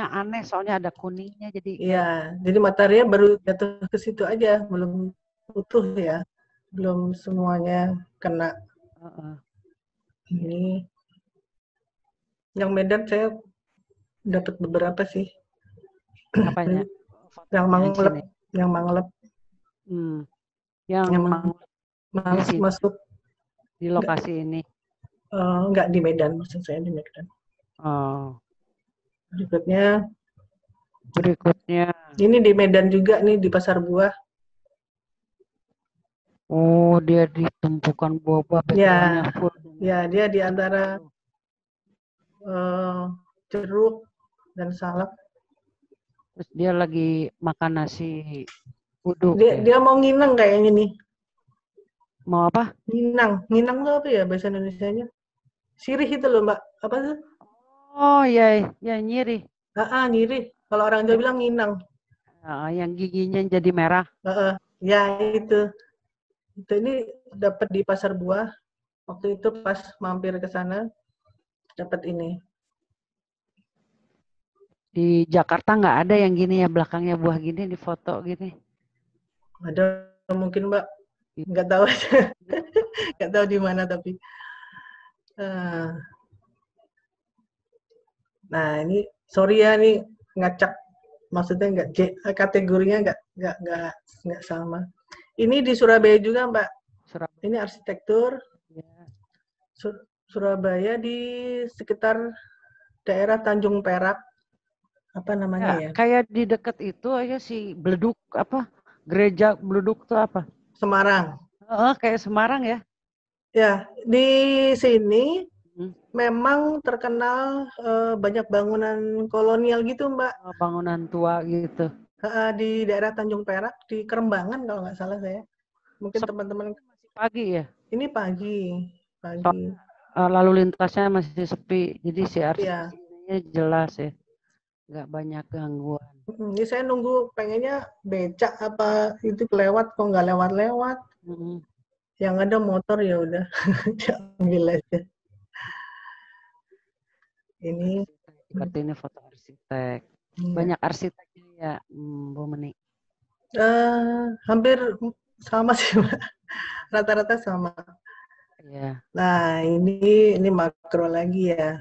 aneh soalnya ada kuningnya jadi.
Iya, jadi mataharinya baru jatuh ke situ aja, belum utuh ya, belum semuanya kena. Ini yang Medan saya dapat beberapa sih.
Apanya?
Yang Manglep.
Yang
masuk
di lokasi ini.
Enggak di Medan, maksud saya di Medan.
Oh.
Berikutnya.
Ini
di Medan juga nih, di Pasar Buah.
Oh, dia di tumpukan buah-buah.
Ya, ya, dia di antara jeruk dan salak.
Terus dia lagi makan nasi uduk.
Dia mau nginang kayaknya nih.
Mau apa?
Nginang tuh apa ya bahasa Indonesianya? Sirih itu loh, Mbak. Apa tuh?
Oh ya, nyiri.
Nyiri. Kalau orang Jawa bilang nginang.
Yang giginya jadi merah.
Ya itu. Itu ini dapat di Pasar Buah. Waktu itu pas mampir ke sana dapat ini.
Di Jakarta nggak ada yang gini ya, belakangnya buah gini di foto gini.
Ada mungkin, Mbak. Nggak tahu aja. Nggak tahu di mana tapi. Nah, ini sorry ya, nih ngacak, maksudnya kategorinya nggak sama. Ini di Surabaya juga, Mbak. Ini arsitektur.
Ya.
Surabaya di sekitar daerah Tanjung Perak. Apa namanya ya?
Kayak di dekat itu aja si Beleduk apa? Gereja Beleduk itu apa?
Semarang.
Kayak Semarang ya?
Ya, di sini memang terkenal banyak bangunan kolonial gitu, Mbak.
Bangunan tua gitu.
Di daerah Tanjung Perak, di Kerembangan kalau nggak salah saya. Mungkin teman-teman
Pagi ya.
Ini pagi.
Lalu lintasnya masih sepi, jadi si
Iya.
arsinya jelas ya, nggak banyak gangguan.
Ini saya nunggu pengennya becak apa itu kelewat, kok nggak lewat-lewat. Yang ada motor ya udah diambil aja. Ini
Berarti ini foto arsitek.
iya.
Banyak arsiteknya ya, Bu Meni.
Hampir sama sih, Mbak. Rata-rata sama.
Iya.
Nah, ini makro lagi ya.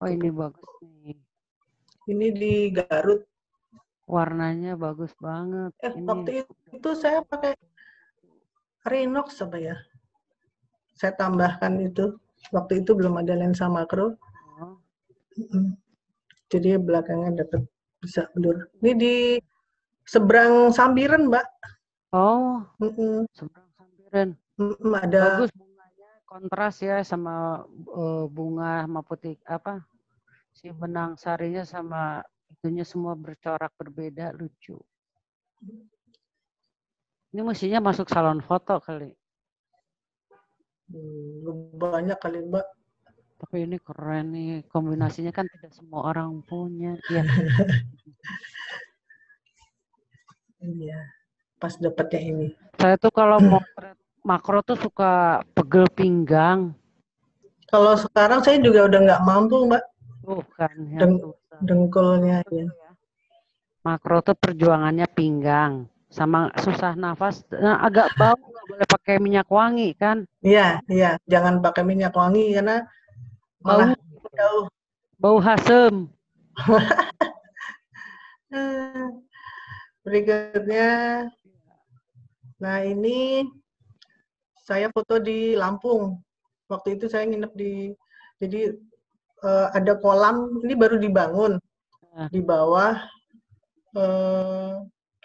Oh, ini bagus nih.
Ini di Garut.
Warnanya bagus banget.
Waktu itu saya pakai Rinox apa ya? Saya tambahkan itu. Waktu itu belum ada lensa makro.
Oh.
Jadi belakangnya dapat bisa blur. Ini di seberang Sambiren, Mbak.
Oh, seberang Sambiren.
Ada.
Bagus bunganya, kontras ya sama bunga sama putih apa? Si benang sarinya sama itunya semua bercorak berbeda, lucu. Ini mestinya masuk salon foto kali.
Banyak kali, Mbak.
Tapi ini keren nih, kombinasinya kan tidak semua orang punya. Iya.
Iya, pas dapatnya ini.
Saya tuh kalau motret makro tuh suka pegel pinggang.
Kalau sekarang saya juga udah nggak mampu, Mbak.
Bukan ya.
Dengkulnya ya.
Makro tuh perjuangannya pinggang. Sama susah nafas, agak bau, nggak boleh pakai minyak wangi kan?
Iya, jangan pakai minyak wangi karena malah jauh.
Bau hasem.
Berikutnya, nah ini saya foto di Lampung. Waktu itu saya nginep jadi ada kolam, ini baru dibangun. Di bawah,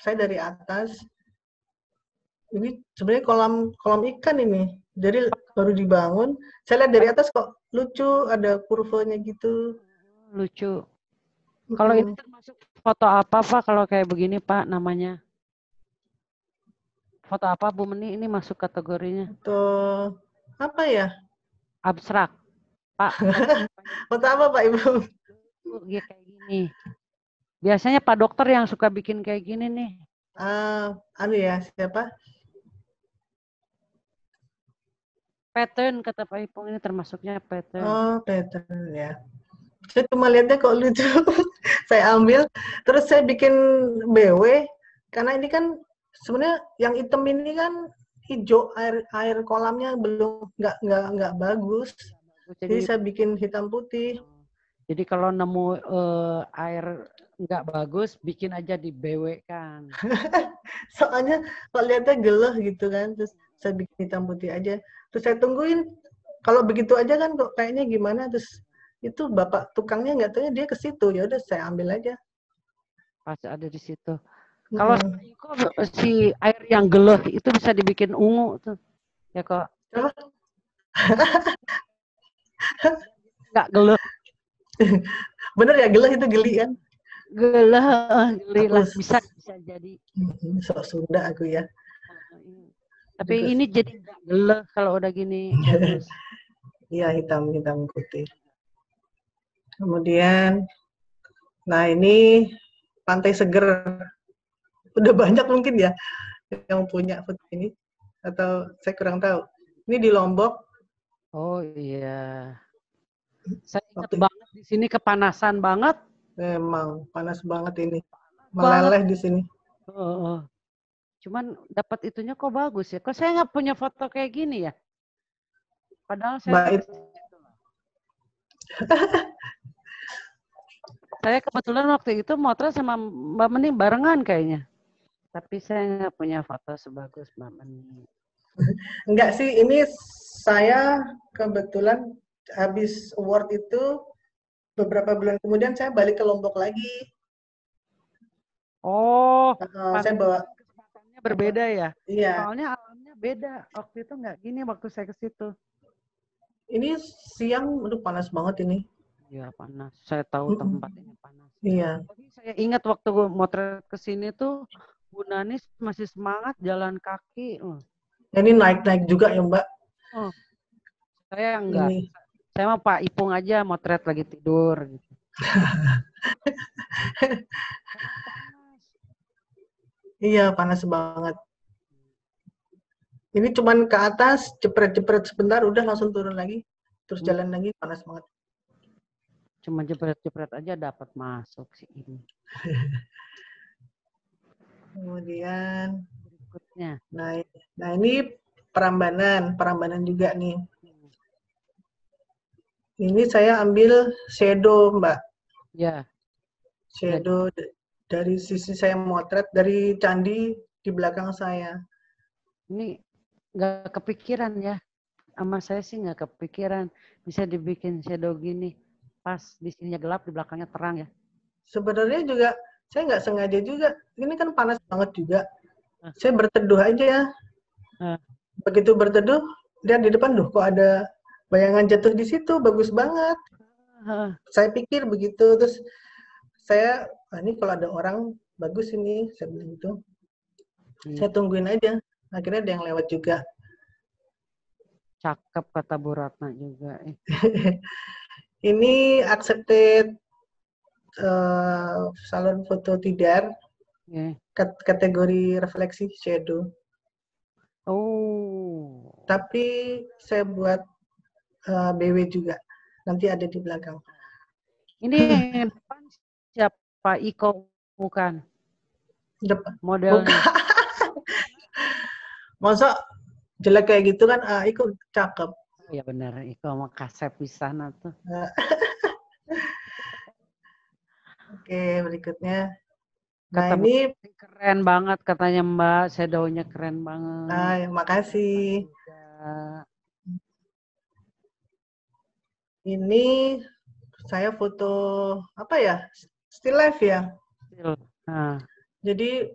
saya dari atas, ini sebenarnya kolam ikan ini. Jadi baru dibangun, saya lihat dari atas kok lucu, ada kurvanya gitu.
Lucu. Kalau ini termasuk foto apa Pak kalau kayak begini Pak namanya? Foto apa Bu Meni ini masuk kategorinya?
Foto apa ya?
Abstrak. Pak.
Foto apa Pak Ibu?
Ya kayak gini. Biasanya Pak dokter yang suka bikin kayak gini nih.
Anu ya, siapa?
Pattern kata Pak Ipong, ini termasuknya pattern.
Oh, pattern ya. Saya cuma lihatnya kok lucu. Saya ambil, terus saya bikin BW, karena ini kan sebenarnya yang hitam ini kan hijau, air kolamnya belum nggak bagus. Jadi saya bikin hitam putih.
Jadi kalau nemu air nggak bagus, bikin aja di BW kan.
Soalnya kalau lihatnya geleh gitu kan, terus saya bikin hitam putih aja. Terus saya tungguin, kalau begitu aja kan kok kayaknya gimana, terus itu bapak tukangnya nggak tahu dia ke situ, ya udah saya ambil aja.
Pas ada di situ. Kalau si air yang geleh itu bisa dibikin ungu tuh, ya kok. Nggak geleh.
Bener ya, geleh itu geli kan?
Geleh lah bisa jadi.
Sok Sunda aku ya.
Tapi juga ini jadi nggak geleh kalau udah gini.
Iya, hitam putih. Kemudian, nah ini Pantai Seger. Udah banyak mungkin ya yang punya foto ini, atau saya kurang tahu. Ini di Lombok. Oh
iya. Saya ingat banget di sini kepanasan banget.
Memang panas banget ini. Meleleh di sini.
Cuman dapat itunya kok bagus ya. Kok saya nggak punya foto kayak gini ya? Padahal saya saya kebetulan waktu itu motret sama Mbak Meni barengan kayaknya. Tapi saya nggak punya foto sebagus Mbak Meni.
Enggak sih, ini saya kebetulan habis award itu beberapa bulan kemudian saya balik ke Lombok lagi.
Oh,
saya bawa
kesempatannya berbeda ya?
Iya.
Soalnya alamnya beda. Waktu itu nggak gini waktu saya ke situ.
Ini siang, aduh panas banget ini.
Iya panas. Saya tahu tempat ini panas.
Iya.
Tapi saya ingat waktu motret ke sini tuh Bu Nani masih semangat jalan kaki.
Ini naik-naik juga ya Mbak.
Oh, saya enggak.
Ini.
Saya mah Pak Ipung aja motret lagi tidur gitu.
Iya, panas banget. Ini cuman ke atas, jepret-jepret sebentar, udah langsung turun lagi. Terus jalan lagi, panas banget.
Cuma jepret-jepret aja dapat masuk sih ini.
Kemudian,
Berikutnya.
nah ini Prambanan juga nih. Ini saya ambil shadow, Mbak.
Ya.
Shadow dari sisi saya motret, dari candi di belakang saya.
Ini nggak kepikiran ya. Sama saya sih nggak kepikiran bisa dibikin shadow gini. Pas di sininya gelap, di belakangnya terang ya.
Sebenarnya juga saya nggak sengaja juga. Ini kan panas banget juga. Saya berteduh aja. Begitu berteduh, lihat di depan, kok ada bayangan jatuh di situ, bagus banget. Saya pikir begitu, terus saya, ini kalau ada orang bagus ini, saya bilang gitu. Saya tungguin aja. Akhirnya ada yang lewat juga.
Cakep kata Bu Ratna juga.
Ini accepted salon foto Tidar, kategori refleksi shadow.
Oh.
Tapi saya buat BW juga. Nanti ada di belakang.
Ini yang depan siapa? Iko bukan?
Depan.
Modelnya.
Masa jelek kayak gitu kan? Iko cakep.
Iya benar. Iko sama Kasep di sana tuh.
Oke, berikutnya.
Kata
Nah, ini
keren banget katanya Mbak, shadow-nya keren banget.
Makasih. Ini saya foto apa ya? Still life ya.
Still.
Jadi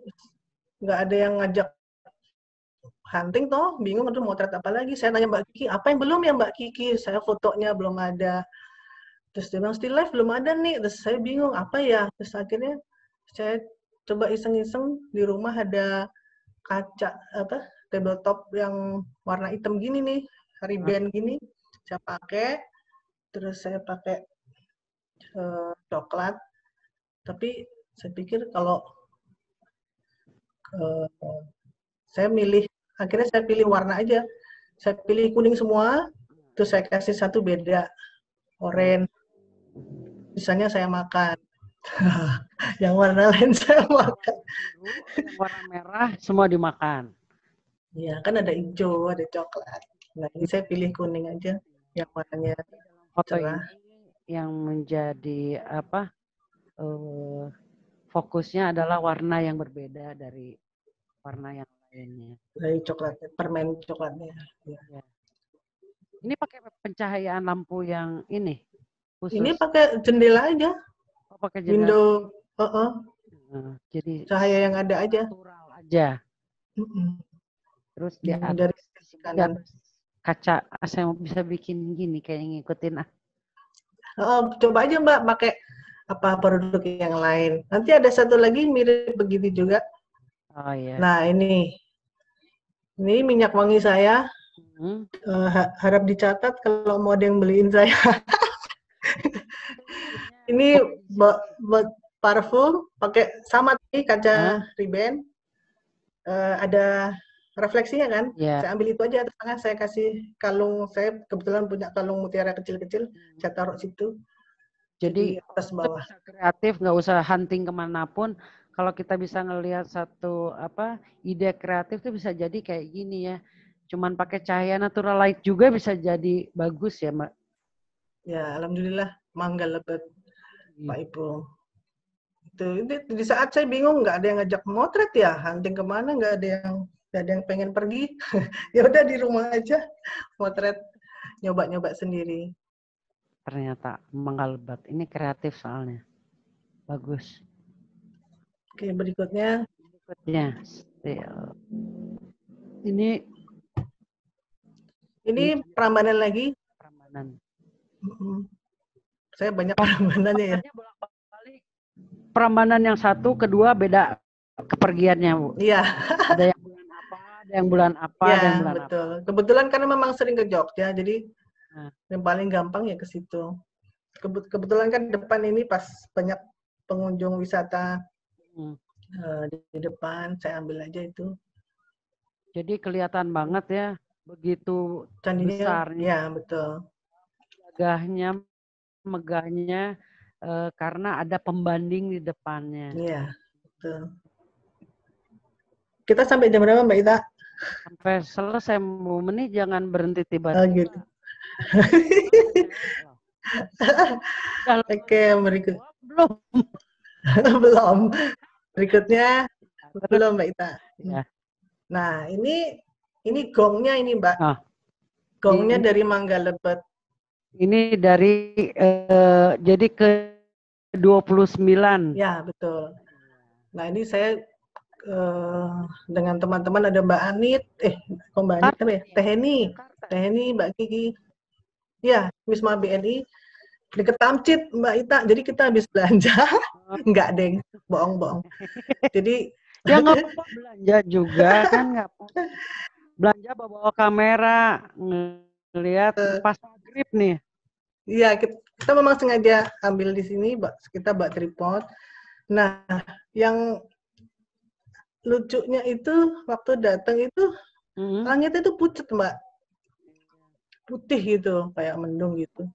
nggak ada yang ngajak hunting toh, bingung aduh motret apa lagi. Saya tanya Mbak Kiki, apa yang belum ya Mbak Kiki? Saya fotonya belum ada. Terus dia bilang still life belum ada nih. Terus saya bingung apa ya. Terus akhirnya saya coba iseng-iseng di rumah ada kaca tabletop yang warna hitam gini nih, ribbon gini. Saya pakai. Terus saya pakai coklat. Tapi saya pikir kalau akhirnya saya pilih warna aja. Saya pilih kuning semua, terus saya kasih satu beda, oranye. Misalnya saya makan. Yang warna lain saya makan.
Yang warna merah semua dimakan.
Iya, kan ada hijau, ada coklat. Nah, ini saya pilih kuning aja, yang warnanya
foto
cerah.
Ini yang menjadi fokusnya adalah warna yang berbeda dari warna yang lainnya.
Dari coklatnya, permen coklatnya.
Ya. Ini pakai pencahayaan lampu yang ini khusus.
Ini pakai jendela aja.
Oh, pakai jendela.
Window,
jadi
cahaya yang ada aja.
Natural aja. Terus di atas kaca, saya bisa bikin gini kayak ngikutin.
Coba aja Mbak pakai apa produk yang lain. Nanti ada satu lagi mirip begitu juga.
Oh iya.
Nah ini minyak wangi saya. Harap dicatat kalau mau ada yang beliin saya. Ini buat parfum pakai sama tadi kaca ribbon. Ada refleksinya kan?
Yeah.
Saya ambil itu aja atas tangan, saya kasih kalung. Saya kebetulan punya kalung mutiara kecil-kecil, saya taruh situ.
Jadi
atas bawah.
Bisa kreatif, nggak usah hunting kemanapun. Kalau kita bisa ngelihat satu ide kreatif itu bisa jadi kayak gini ya. Cuman pakai cahaya natural light juga bisa jadi bagus ya, Mbak.
Ya, alhamdulillah mangga lebat Pak Ipung. Itu di saat saya bingung nggak ada yang ngajak motret ya, hunting kemana nggak ada yang pengen pergi. Ya udah di rumah aja motret, nyoba-nyoba sendiri.
Ternyata mangga lebat ini kreatif soalnya. Bagus.
Oke, berikutnya. Ini Prambanan lagi.
Prambanan.
Saya banyak Prambanannya ya.
Prambanan yang satu, kedua beda kepergiannya, Bu.
Iya.
Ada yang bulan apa, ada yang bulan apa, ada yang
Ya,
bulan apa.
betul. Kebetulan karena memang sering ke Jogja, jadi
Nah,
yang paling gampang ya ke situ. Kebetulan kan depan ini pas banyak pengunjung wisata
hmm.
di depan, saya ambil aja itu.
Jadi kelihatan banget ya, begitu
Candinya,
besarnya,
ya betul.
megahnya, karena ada pembanding di depannya.
Iya, betul. Kita sampai jam berapa Mbak Ita?
Sampai selesai Bu Meni, jangan berhenti
Oh
tiba-tiba.
gitu.
Udah
Oke, berikut.
belum?
Belum. Berikutnya
Terus,
belum Mbak Ita.
ya.
Nah, ini gongnya ini Mbak.
Nah,
Gongnya
ini,
dari Mangga Lebet.
ini dari jadi ke 29.
Ya, betul. Nah, ini saya dengan teman-teman ada Mbak Anit, kok Mbak Anit apa ya? Teh Heni, Mbak Kiki. Ya, Wisma BNI deket Tamcit Mbak Ita. Jadi kita habis belanja. Enggak, Deng. Bohong-bohong. Jadi
Ya nggak apa-apa belanja juga kan, nggak apa-apa. Belanja bawa kamera, ngelihat pas maghrib nih.
iya, kita memang sengaja ambil di sini, kita bawa tripod. Nah, yang lucunya itu waktu datang itu langitnya itu pucat Mbak, putih gitu, kayak mendung gitu.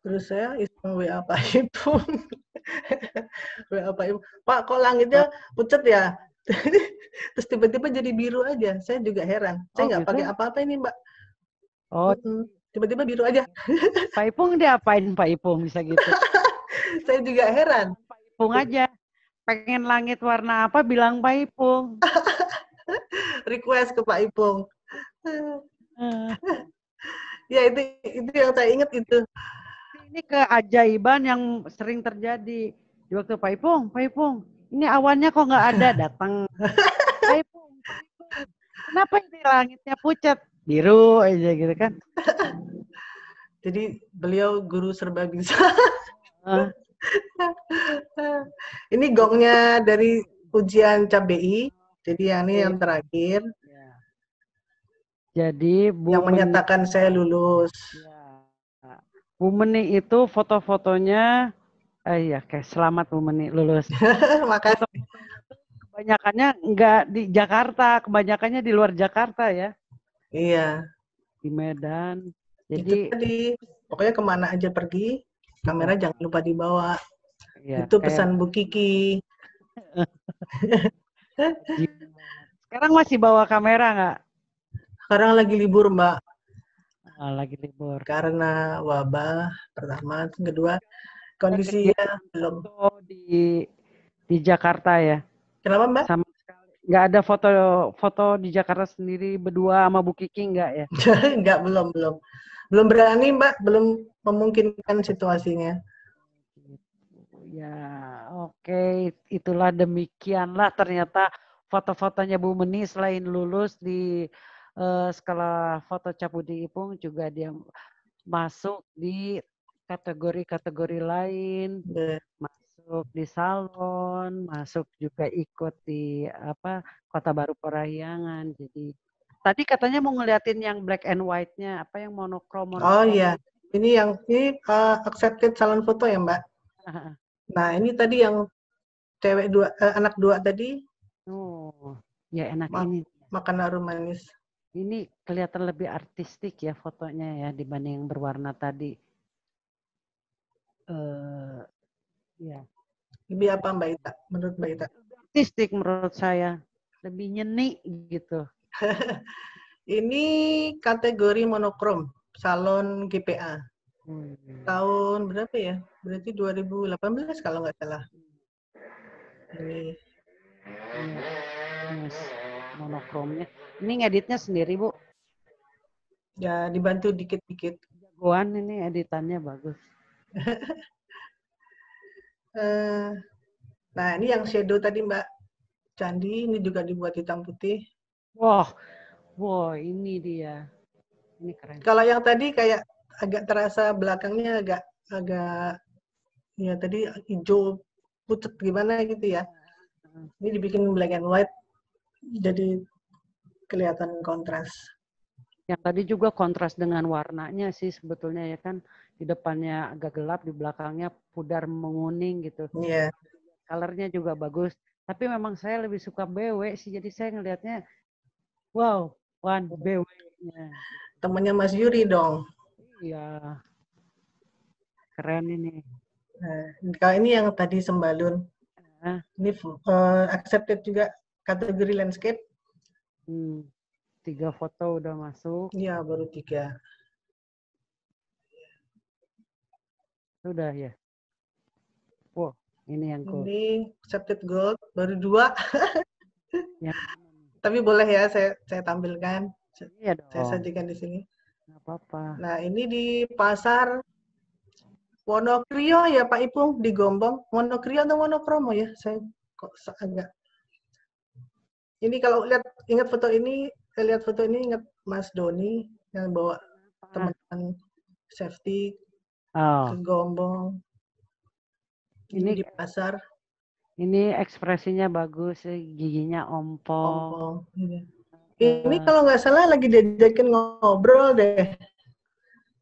Terus saya iseng WA Pak Ipung, WA Pak Ipung, Pak kok langitnya pucat ya? Terus tiba-tiba jadi biru aja. Saya juga heran. Saya nggak
gitu?
pakai apa-apa ini Mbak.
Oh,
tiba-tiba biru aja.
Pak Ipung diapain Pak Ipung bisa gitu?
Saya juga heran.
Pak Ipung aja. Pengen langit warna apa bilang Pak Ipung.
Request ke Pak Ipung. Ya itu yang saya ingat itu.
Ini keajaiban yang sering terjadi di waktu Pak Ipung, ini awannya kok nggak ada, datang. Pak Ipung, kenapa ini langitnya pucat? Biru aja gitu kan.
Jadi beliau guru serba bisa. Ini gongnya dari ujian CABI. Jadi yang ini yang terakhir.
Jadi
yang menyatakan saya lulus.
Bu Meni itu foto-fotonya, ya kayak selamat Bu Meni lulus.
Makasih.
Kebanyakannya nggak di Jakarta, kebanyakannya di luar Jakarta ya.
Iya.
Di Medan.
Jadi itu tadi, pokoknya kemana aja pergi, kamera jangan lupa dibawa.
Ya,
itu pesan Bu Kiki.
Sekarang masih bawa kamera nggak?
Sekarang lagi libur Mbak.
Lagi libur.
Karena wabah pertama, kedua kondisinya belum.
Di Jakarta ya.
Kenapa Mbak?
Sama sekali. Nggak ada foto di Jakarta sendiri berdua sama Bu Kiki nggak ya?
Nggak, belum berani Mbak, belum memungkinkan situasinya.
Ya, oke. Itulah demikianlah ternyata foto-fotonya Bu Meni selain lulus di skala foto Cap Budi Ipung juga dia masuk di kategori-kategori lain, masuk di salon, masuk juga ikut di Kota Baru Parahyangan. Jadi tadi katanya mau ngeliatin yang black and white-nya, apa yang monokrom.
Oh iya, ini accepted salon foto ya Mbak. Nah ini tadi yang cewek anak dua tadi.
Oh, ya enak ini.
Makan harum manis.
Ini kelihatan lebih artistik ya fotonya ya dibanding yang berwarna tadi. Ya.
Lebih apa Mbak Ita? Menurut Mbak Ita?
Artistik menurut saya. Lebih nyeni gitu.
Ini kategori monokrom. Salon GPA. Tahun berapa ya? Berarti 2018 kalau nggak salah. Ini.
Monokromnya. Ini ngeditnya sendiri, Bu?
Ya, dibantu dikit-dikit.
Jagoan ini editannya bagus.
Nah, ini yang shadow tadi Mbak Candi, ini juga dibuat hitam putih.
Wah, ini dia. Ini keren.
Kalau yang tadi kayak agak terasa belakangnya agak ya tadi hijau pucat gimana gitu ya. Ini dibikin black and white, jadi kelihatan kontras.
Yang tadi juga kontras dengan warnanya sih sebetulnya ya kan. Di depannya agak gelap, di belakangnya pudar menguning gitu.
Iya.
Colornya juga bagus. Tapi memang saya lebih suka BW sih. Jadi saya ngelihatnya, wow, Wan, BW-nya.
Temannya Mas Yuri dong.
Iya, keren ini.
Nah, kalau ini yang tadi Sembalun.
Nah,
Ini accepted juga kategori landscape.
3 foto udah masuk.
Iya, baru 3.
Sudah ya. Wow, ini yang gold.
Ini accepted gold, baru 2.
Yang
Tapi boleh ya saya tampilkan.
iya
Saya
dong.
sajikan di sini.
Nggak apa-apa.
Nah, ini di pasar Wonokrio ya Pak Ipung, di Gombong. Wonokrio atau Wonokromo ya? Saya kok agak. Ini kalau ingat foto ini, lihat foto ini ingat Mas Doni yang bawa teman safety ke Gombong. Ini di pasar.
Ini ekspresinya bagus, giginya ompong.
Gombong. Ini kalau nggak salah lagi diajakin ngobrol deh.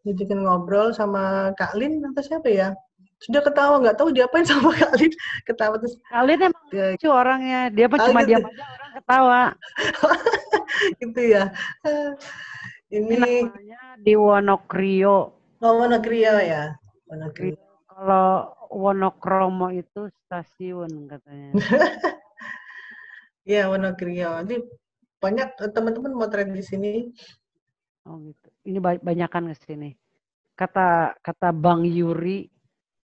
Diajakin ngobrol sama Kak Lin atau siapa ya? Sudah ketawa, nggak tahu diapain sama Kak Lin. Ketawa terus.
Kak Lin emang lucu orangnya. Dia cuma
gitu.
diam aja orang ketawa.
Gitu ya.
Ini namanya di Wonokrio.
Oh, Wonokrio ya. Wonokrio.
Kalau Wonokromo itu stasiun katanya.
Iya, Wonokrio. Jadi banyak teman-teman motret di sini.
Oh gitu. Ini banyakan ke sini. Kata Bang Yuri,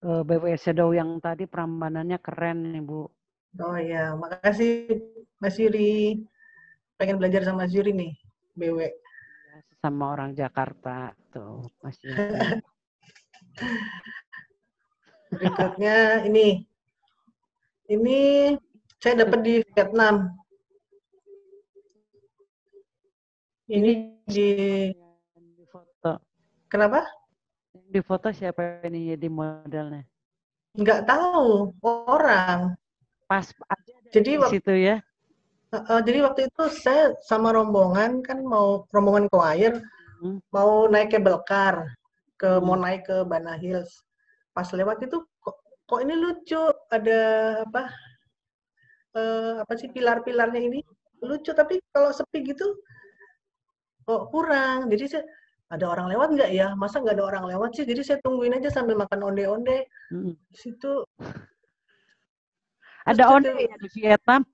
BW Shadow yang tadi perambanannya keren nih Bu.
Oh iya, makasih Mas Yuri. Pengen belajar sama Mas Yuri nih, BW.
Sama orang Jakarta tuh, Mas Yuri.
Berikutnya ini. Ini saya dapat di Vietnam. Ini di
foto.
Kenapa?
Di foto siapa ini jadi modelnya?
Nggak tahu orang.
Pas aja
jadi
di situ ya.
Jadi waktu itu saya sama rombongan kan mau rombongan choir mau naik cable car mau naik ke Bana Hills. Pas lewat itu kok ini lucu, ada apa sih pilar-pilarnya ini lucu, tapi kalau sepi gitu kok kurang. Jadi saya ada orang lewat nggak ya? Masa nggak ada orang lewat sih? Jadi saya tungguin aja sambil makan onde-onde. Di situ
ada onde ya di Vietnam?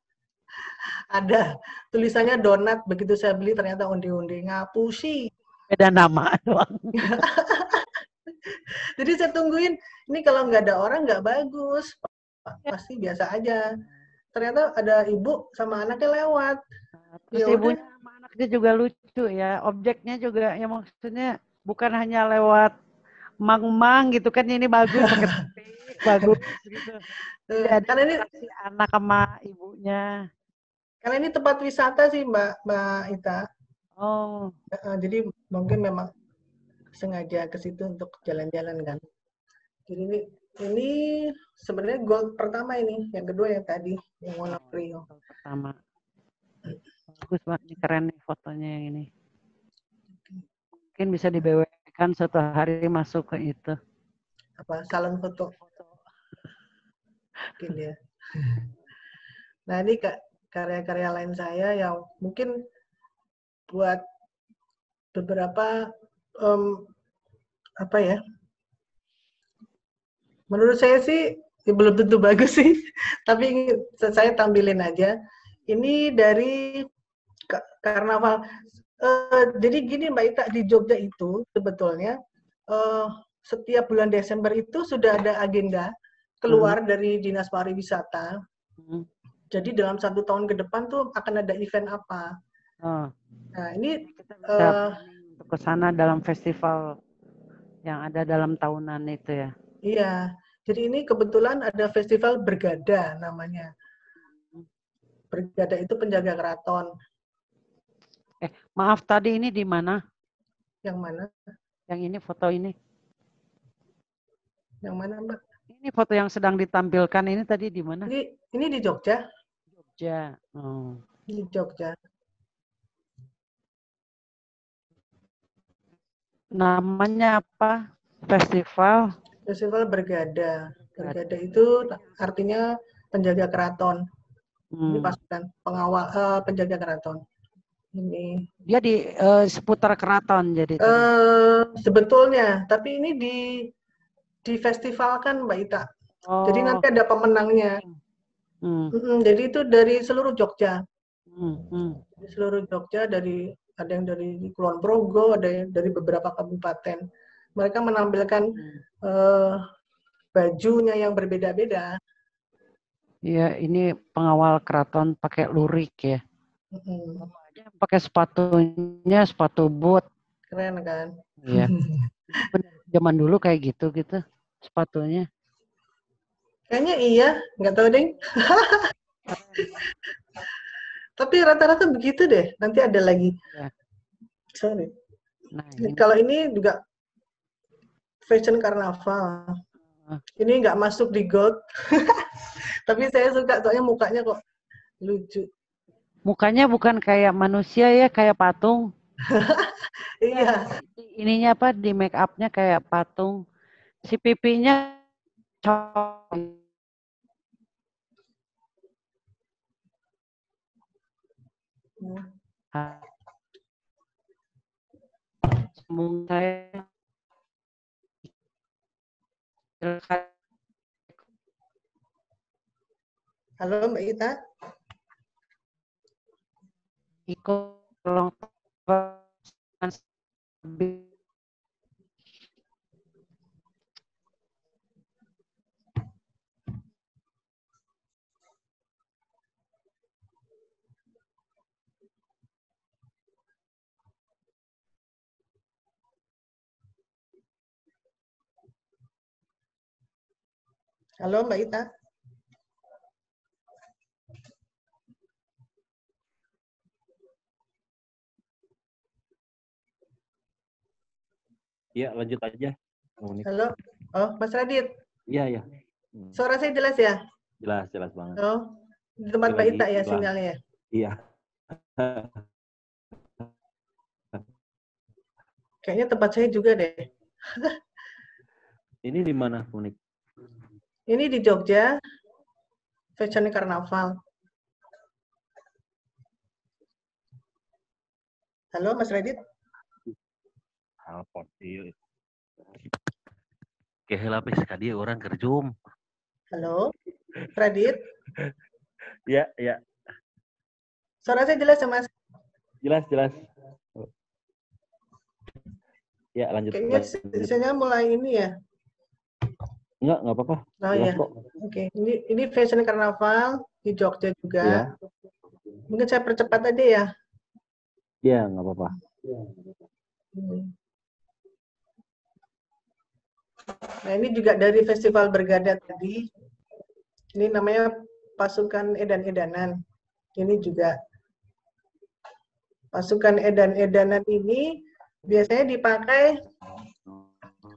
Ada tulisannya donat. Begitu saya beli ternyata onde-onde. Ngapusi.
Beda nama doang.
Jadi saya tungguin. Ini kalau nggak ada orang nggak bagus. Pasti biasa aja. Ternyata ada ibu sama anaknya lewat.
Terus ibunya sama anaknya juga lucu ya. Objeknya juga ya maksudnya bukan hanya lewat mang-mang gitu kan, ini bagus pakai bagus gitu.
Karena ini
anak sama ibunya.
Karena ini tempat wisata sih Mbak Ita.
Oh.
Jadi mungkin memang sengaja ke situ untuk jalan-jalan kan. Jadi ini sebenarnya goal pertama ini, yang kedua yang tadi yang Wonokrio.
Pertama. Bagus banget, ini keren nih fotonya yang ini. Mungkin bisa di-BW-kan suatu hari masuk ke itu.
Apa salon foto. Mungkin ya. Nah, ini karya-karya lain saya yang mungkin buat beberapa apa ya? Menurut saya sih ya belum tentu bagus sih, tapi saya tampilin aja. Ini dari karnaval. Jadi gini Mbak Ita, di Jogja itu sebetulnya setiap bulan Desember itu sudah ada agenda keluar dari Dinas Pariwisata. Jadi dalam 1 tahun ke depan tuh akan ada event apa. Nah ini
kita bisa untuk ke sana dalam festival yang ada dalam tahunan itu ya.
Iya, jadi ini kebetulan ada festival Bergada namanya. Bergada itu penjaga keraton.
Maaf tadi ini di mana?
Yang mana?
Yang ini foto ini.
Yang mana Mbak?
Ini foto yang sedang ditampilkan ini tadi di mana?
Ini di Jogja.
Jogja. Oh.
Di Jogja.
Namanya apa? Festival?
Festival Bergada. Bergada itu artinya penjaga keraton. Ini pasukan pengawal penjaga keraton. Ini
Dia di seputar keraton jadi
sebetulnya, tapi ini di festival kan Mbak Ita. Jadi nanti ada pemenangnya. Jadi itu dari seluruh Jogja. Di seluruh Jogja, ada yang dari Kulon Progo, ada yang dari beberapa kabupaten. Mereka menampilkan bajunya yang berbeda-beda.
Iya, ini pengawal keraton pakai lurik ya. Pakai sepatunya, sepatu boot.
Keren kan?
Iya. Zaman dulu kayak gitu sepatunya.
Kayaknya iya, nggak tahu deh. Tapi rata-rata begitu deh. Nanti ada lagi. Ya. Sorry. Nah, kalau ini juga fashion karnaval. Ini nggak masuk di gold. Tapi saya suka soalnya mukanya kok lucu.
Mukanya bukan kayak manusia ya, kayak patung.
Iya.
Ininya apa, di make up-nya kayak patung. Si pipinya sambung saya.
Halo Mbak Ita.
Ikut tolong.
Halo Mbak Ita.
Iya, lanjut aja.
Halo. Oh, Mas Radit.
Iya, iya.
Suara saya jelas ya?
Jelas banget.
Oh, di tempat Mbak Ita ya sinyalnya?
Iya.
Kayaknya tempat saya juga deh.
Ini di mana, Unik?
Ini di Jogja, Fashion Karnaval. Halo, Mas Radit.
Alpot, iya. Kayak lapis dia orang kerjum.
Halo, Radit.
Iya.
Suara saya jelas ya, Mas?
Jelas. Ya, lanjut.
Kayaknya saya mulai ini ya.
Nggak apa-apa.
Oh iya. Oke. Ini Fashion Karnaval di Jogja juga. Ya. Mungkin saya percepat aja ya.
Iya, nggak apa-apa.
Nah, ini juga dari Festival Bergada tadi. Ini namanya pasukan edan-edanan. Ini juga pasukan edan-edanan ini biasanya dipakai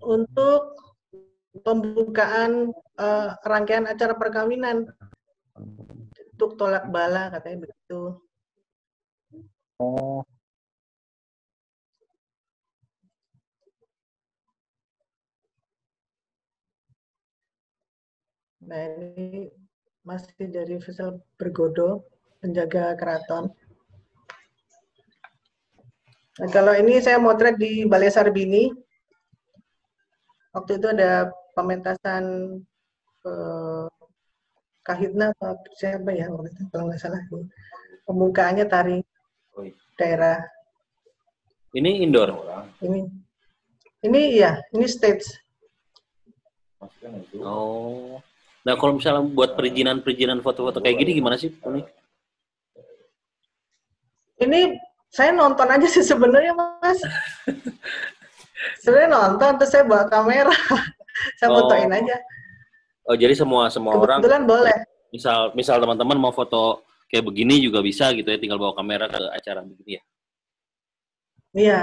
untuk pembukaan rangkaian acara perkawinan. Untuk tolak bala katanya begitu.
Oh.
Nah, ini masih dari Festival Bergodo, penjaga keraton. Nah, kalau ini saya motret di Balai Sarbini. Waktu itu ada pementasan Kahitna atau siapa ya waktu itu kalau nggak salah. Pembukaannya tari daerah.
Ini indoor.
Ini iya, ini stage.
Oh. Nah, kalau misalnya buat perizinan foto-foto kayak gini gimana sih, Unik?
Ini saya nonton aja sih sebenarnya, Mas. Sebenarnya nonton, terus saya bawa kamera. Saya fotoin aja.
Oh, jadi semua orang.
Kebetulan boleh.
Misal teman-teman mau foto kayak begini juga bisa gitu ya, tinggal bawa kamera ke acara begini ya?
Iya.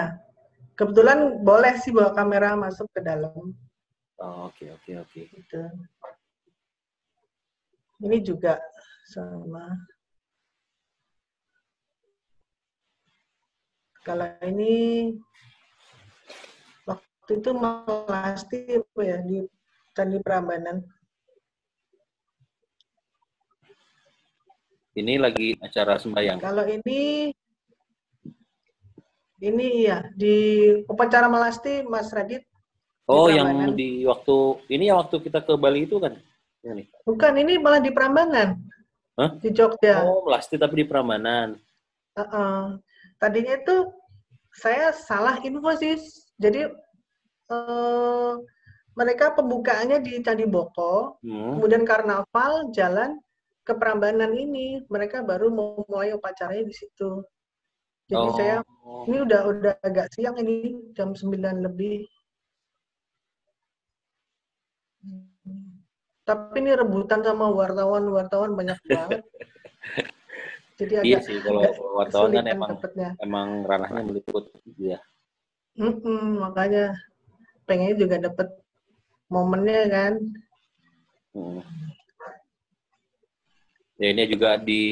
Kebetulan boleh sih bawa kamera masuk ke dalam.
Oh, oke.
Gitu. Ini juga sama. Kalau ini Waktu itu Melasti apa ya di Candi Prambanan.
Ini lagi acara sembahyang.
Kalau ini ya di upacara Melasti Mas Radit.
Oh,
di
yang
Prambanan.
di waktu ini ya waktu kita ke Bali itu kan? Ini.
Bukan, ini malah di Prambanan.
Hah?
Di Jogja.
Oh, Melasti tapi di Prambanan.
Tadinya itu saya salah info sih. Jadi mereka pembukaannya di Candi Boko, kemudian karnaval jalan ke Prambanan ini. Mereka baru mau mulai upacaranya di situ. Jadi saya ini udah agak siang ini, jam 9 lebih. Tapi ini rebutan sama wartawan banyak banget. Jadi
Iya
agak,
sih, kalau wartawan kan emang ranahnya meliput gitu ya.
Makanya pengennya juga dapet momennya kan.
Ya ini juga di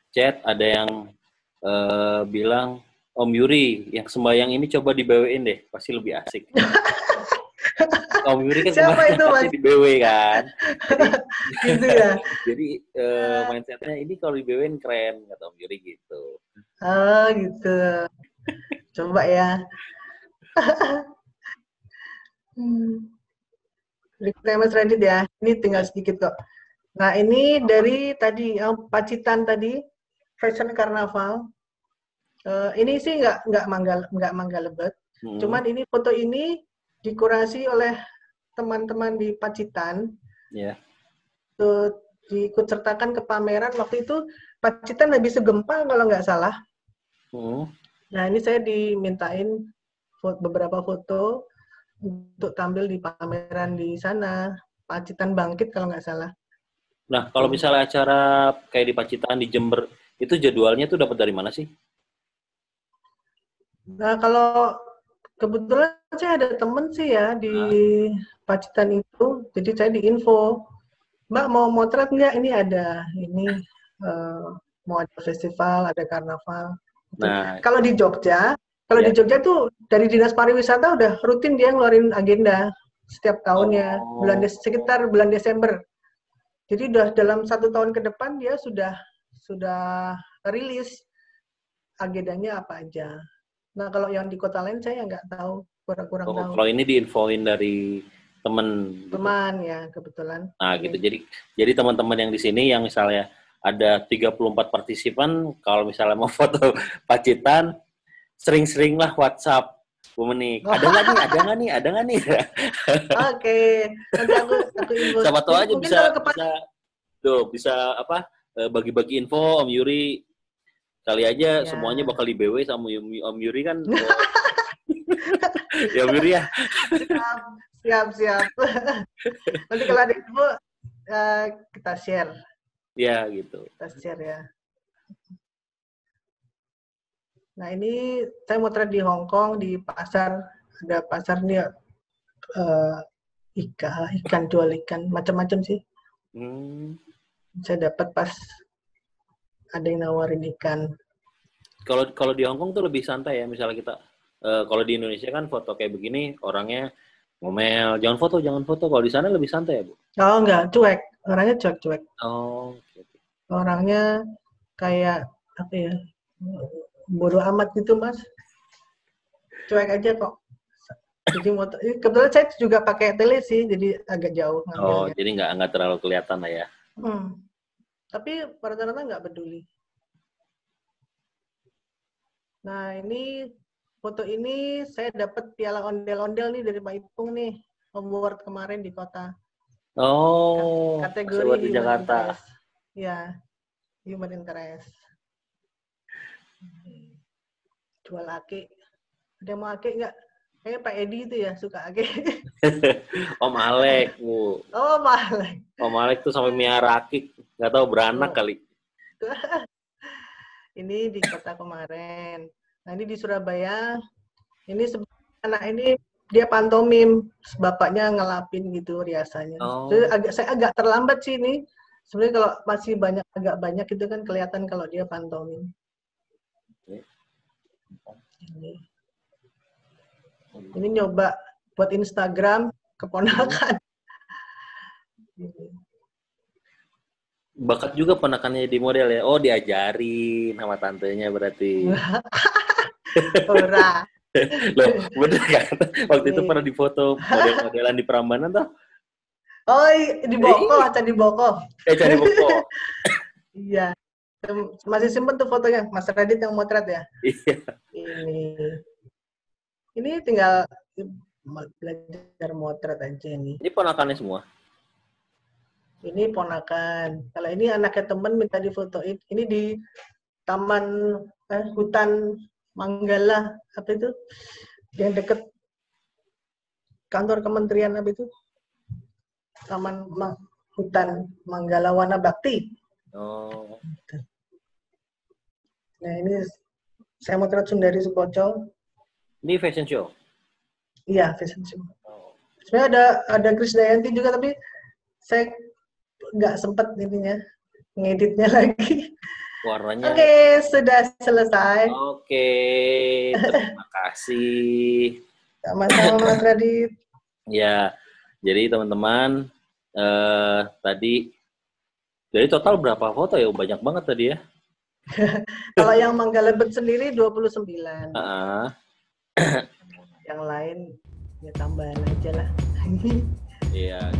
chat ada yang bilang, Om Yuri, yang sembahyang ini coba di BW-in deh, pasti lebih asik. Om Yuri kan
siapa itu, Mas?
di BW kan. Jadi,
gitu ya.
Jadi mindsetnya ini kalau di BW-in keren, kata Om Yuri gitu.
Oh gitu. Coba ya. Berikutnya Mas Radit ya. Ini tinggal sedikit kok. Nah ini dari tadi Pacitan tadi, Fashion Carnaval. Ini sih nggak mangga lebet. Cuman ini foto ini dikurasi oleh teman-teman di Pacitan.
Yeah.
Diikut sertakan ke pameran. Waktu itu Pacitan habis gempa kalau nggak salah. Nah ini saya dimintain beberapa foto untuk tampil di pameran di sana. Pacitan Bangkit kalau nggak salah.
Nah kalau misalnya acara kayak di Pacitan, di Jember, itu jadwalnya tuh dapat dari mana sih?
Nah kalau kebetulan saya ada temen sih ya di Pacitan itu, jadi saya diinfo, Mbak mau motret nggak? Ini ada, mau ada festival, ada karnaval. Nah, kalau di Jogja di Jogja tuh dari Dinas Pariwisata udah rutin dia ngeluarin agenda setiap tahunnya, sekitar bulan Desember. Jadi udah dalam 1 tahun ke depan dia sudah rilis agendanya apa aja. Nah kalau yang di kota lain saya nggak tahu, kurang tahu.
Kalau ini diinfoin dari teman
ya kebetulan.
Nah gitu, jadi teman-teman yang di sini yang misalnya ada 34 partisipan, kalau misalnya mau foto Pacitan, sering-seringlah WhatsApp Bu Menik. Ada nggak nih?
Oke, nanti aku info.
Siapa tahu aja bisa apa bagi-bagi info Om Yuri. Kali aja semuanya bakal di BW sama Om Yuri kan. Ya Om Yuri ya.
Siap. Nanti kalau ada info kita share.
Ya gitu.
Kita share ya. Nah ini saya motret di Hong Kong di pasar, ada pasar nih ikan jual ikan macam-macam sih. Saya dapat pas ada yang nawarin ikan.
Kalau di Hong Kong tuh lebih santai ya, misalnya kita kalau di Indonesia kan foto kayak begini orangnya ngomel, jangan foto. Kalau di sana lebih santai ya Bu?
Oh enggak, cuek. Orangnya cuek.
Oh. Okay.
Orangnya kayak apa ya? Bodoh amat gitu Mas. Cuek aja kok. Jadi kebetulan saya juga pakai tele sih, jadi agak jauh ngambilnya.
Oh, jadi nggak terlalu kelihatan lah ya.
Tapi rata-rata nggak peduli. Nah ini foto ini saya dapat piala ondel-ondel nih dari Pak Ipung nih, award kemarin di kota.
Oh.
Kategori
di Jakarta.
Ya, human interest. Jual ake. Ada yang mau ake nggak? Kayaknya Pak Edi itu ya suka ake.
Om Alek, Bu.
Oh, Om Alek.
Om Alek tuh sampai miara akik, nggak tahu beranak kali.
Ini di kota kemarin. Nah ini di Surabaya. Ini anak ini dia pantomim, bapaknya ngelapin gitu riasannya. Jadi saya agak terlambat sih ini. Sebenarnya kalau masih agak banyak itu kan kelihatan kalau dia pantomim. Ini nyoba buat Instagram keponakan.
Bakat juga ponakannya di model ya. Oh, diajarin sama tantenya berarti.
Ora.
Loh, bener kan? Waktu itu pernah difoto model-modelan di Prambanan tuh.
Oh, di Boko, di Boko.
Cari Boko.
Iya. Masih simpen tuh fotonya, Mas Radit yang motret ya?
Iya.
Ini tinggal belajar motret aja nih.
Ini ponakannya semua?
Ini ponakan. Kalau ini anaknya temen minta difotoin. Ini di taman hutan Manggala, apa itu? Yang deket kantor kementerian apa itu? Taman hutan Manggala Wana Bakti.
Oh.
Nah ini saya motret Sundari Sukoco.
Ini fashion show?
Iya, fashion show. Sebenarnya ada Krisdayanti juga, tapi saya nggak sempat ininya ngeditnya lagi.
Warnanya.
Oke, sudah selesai.
Oke, terima kasih.
Sama-sama Mas Radit.
Ya, jadi teman-teman tadi jadi total berapa foto ya? Banyak banget tadi ya.
Kalau yang Manggalebet sendiri 29. Yang lain ya tambahan aja lah.
Iya.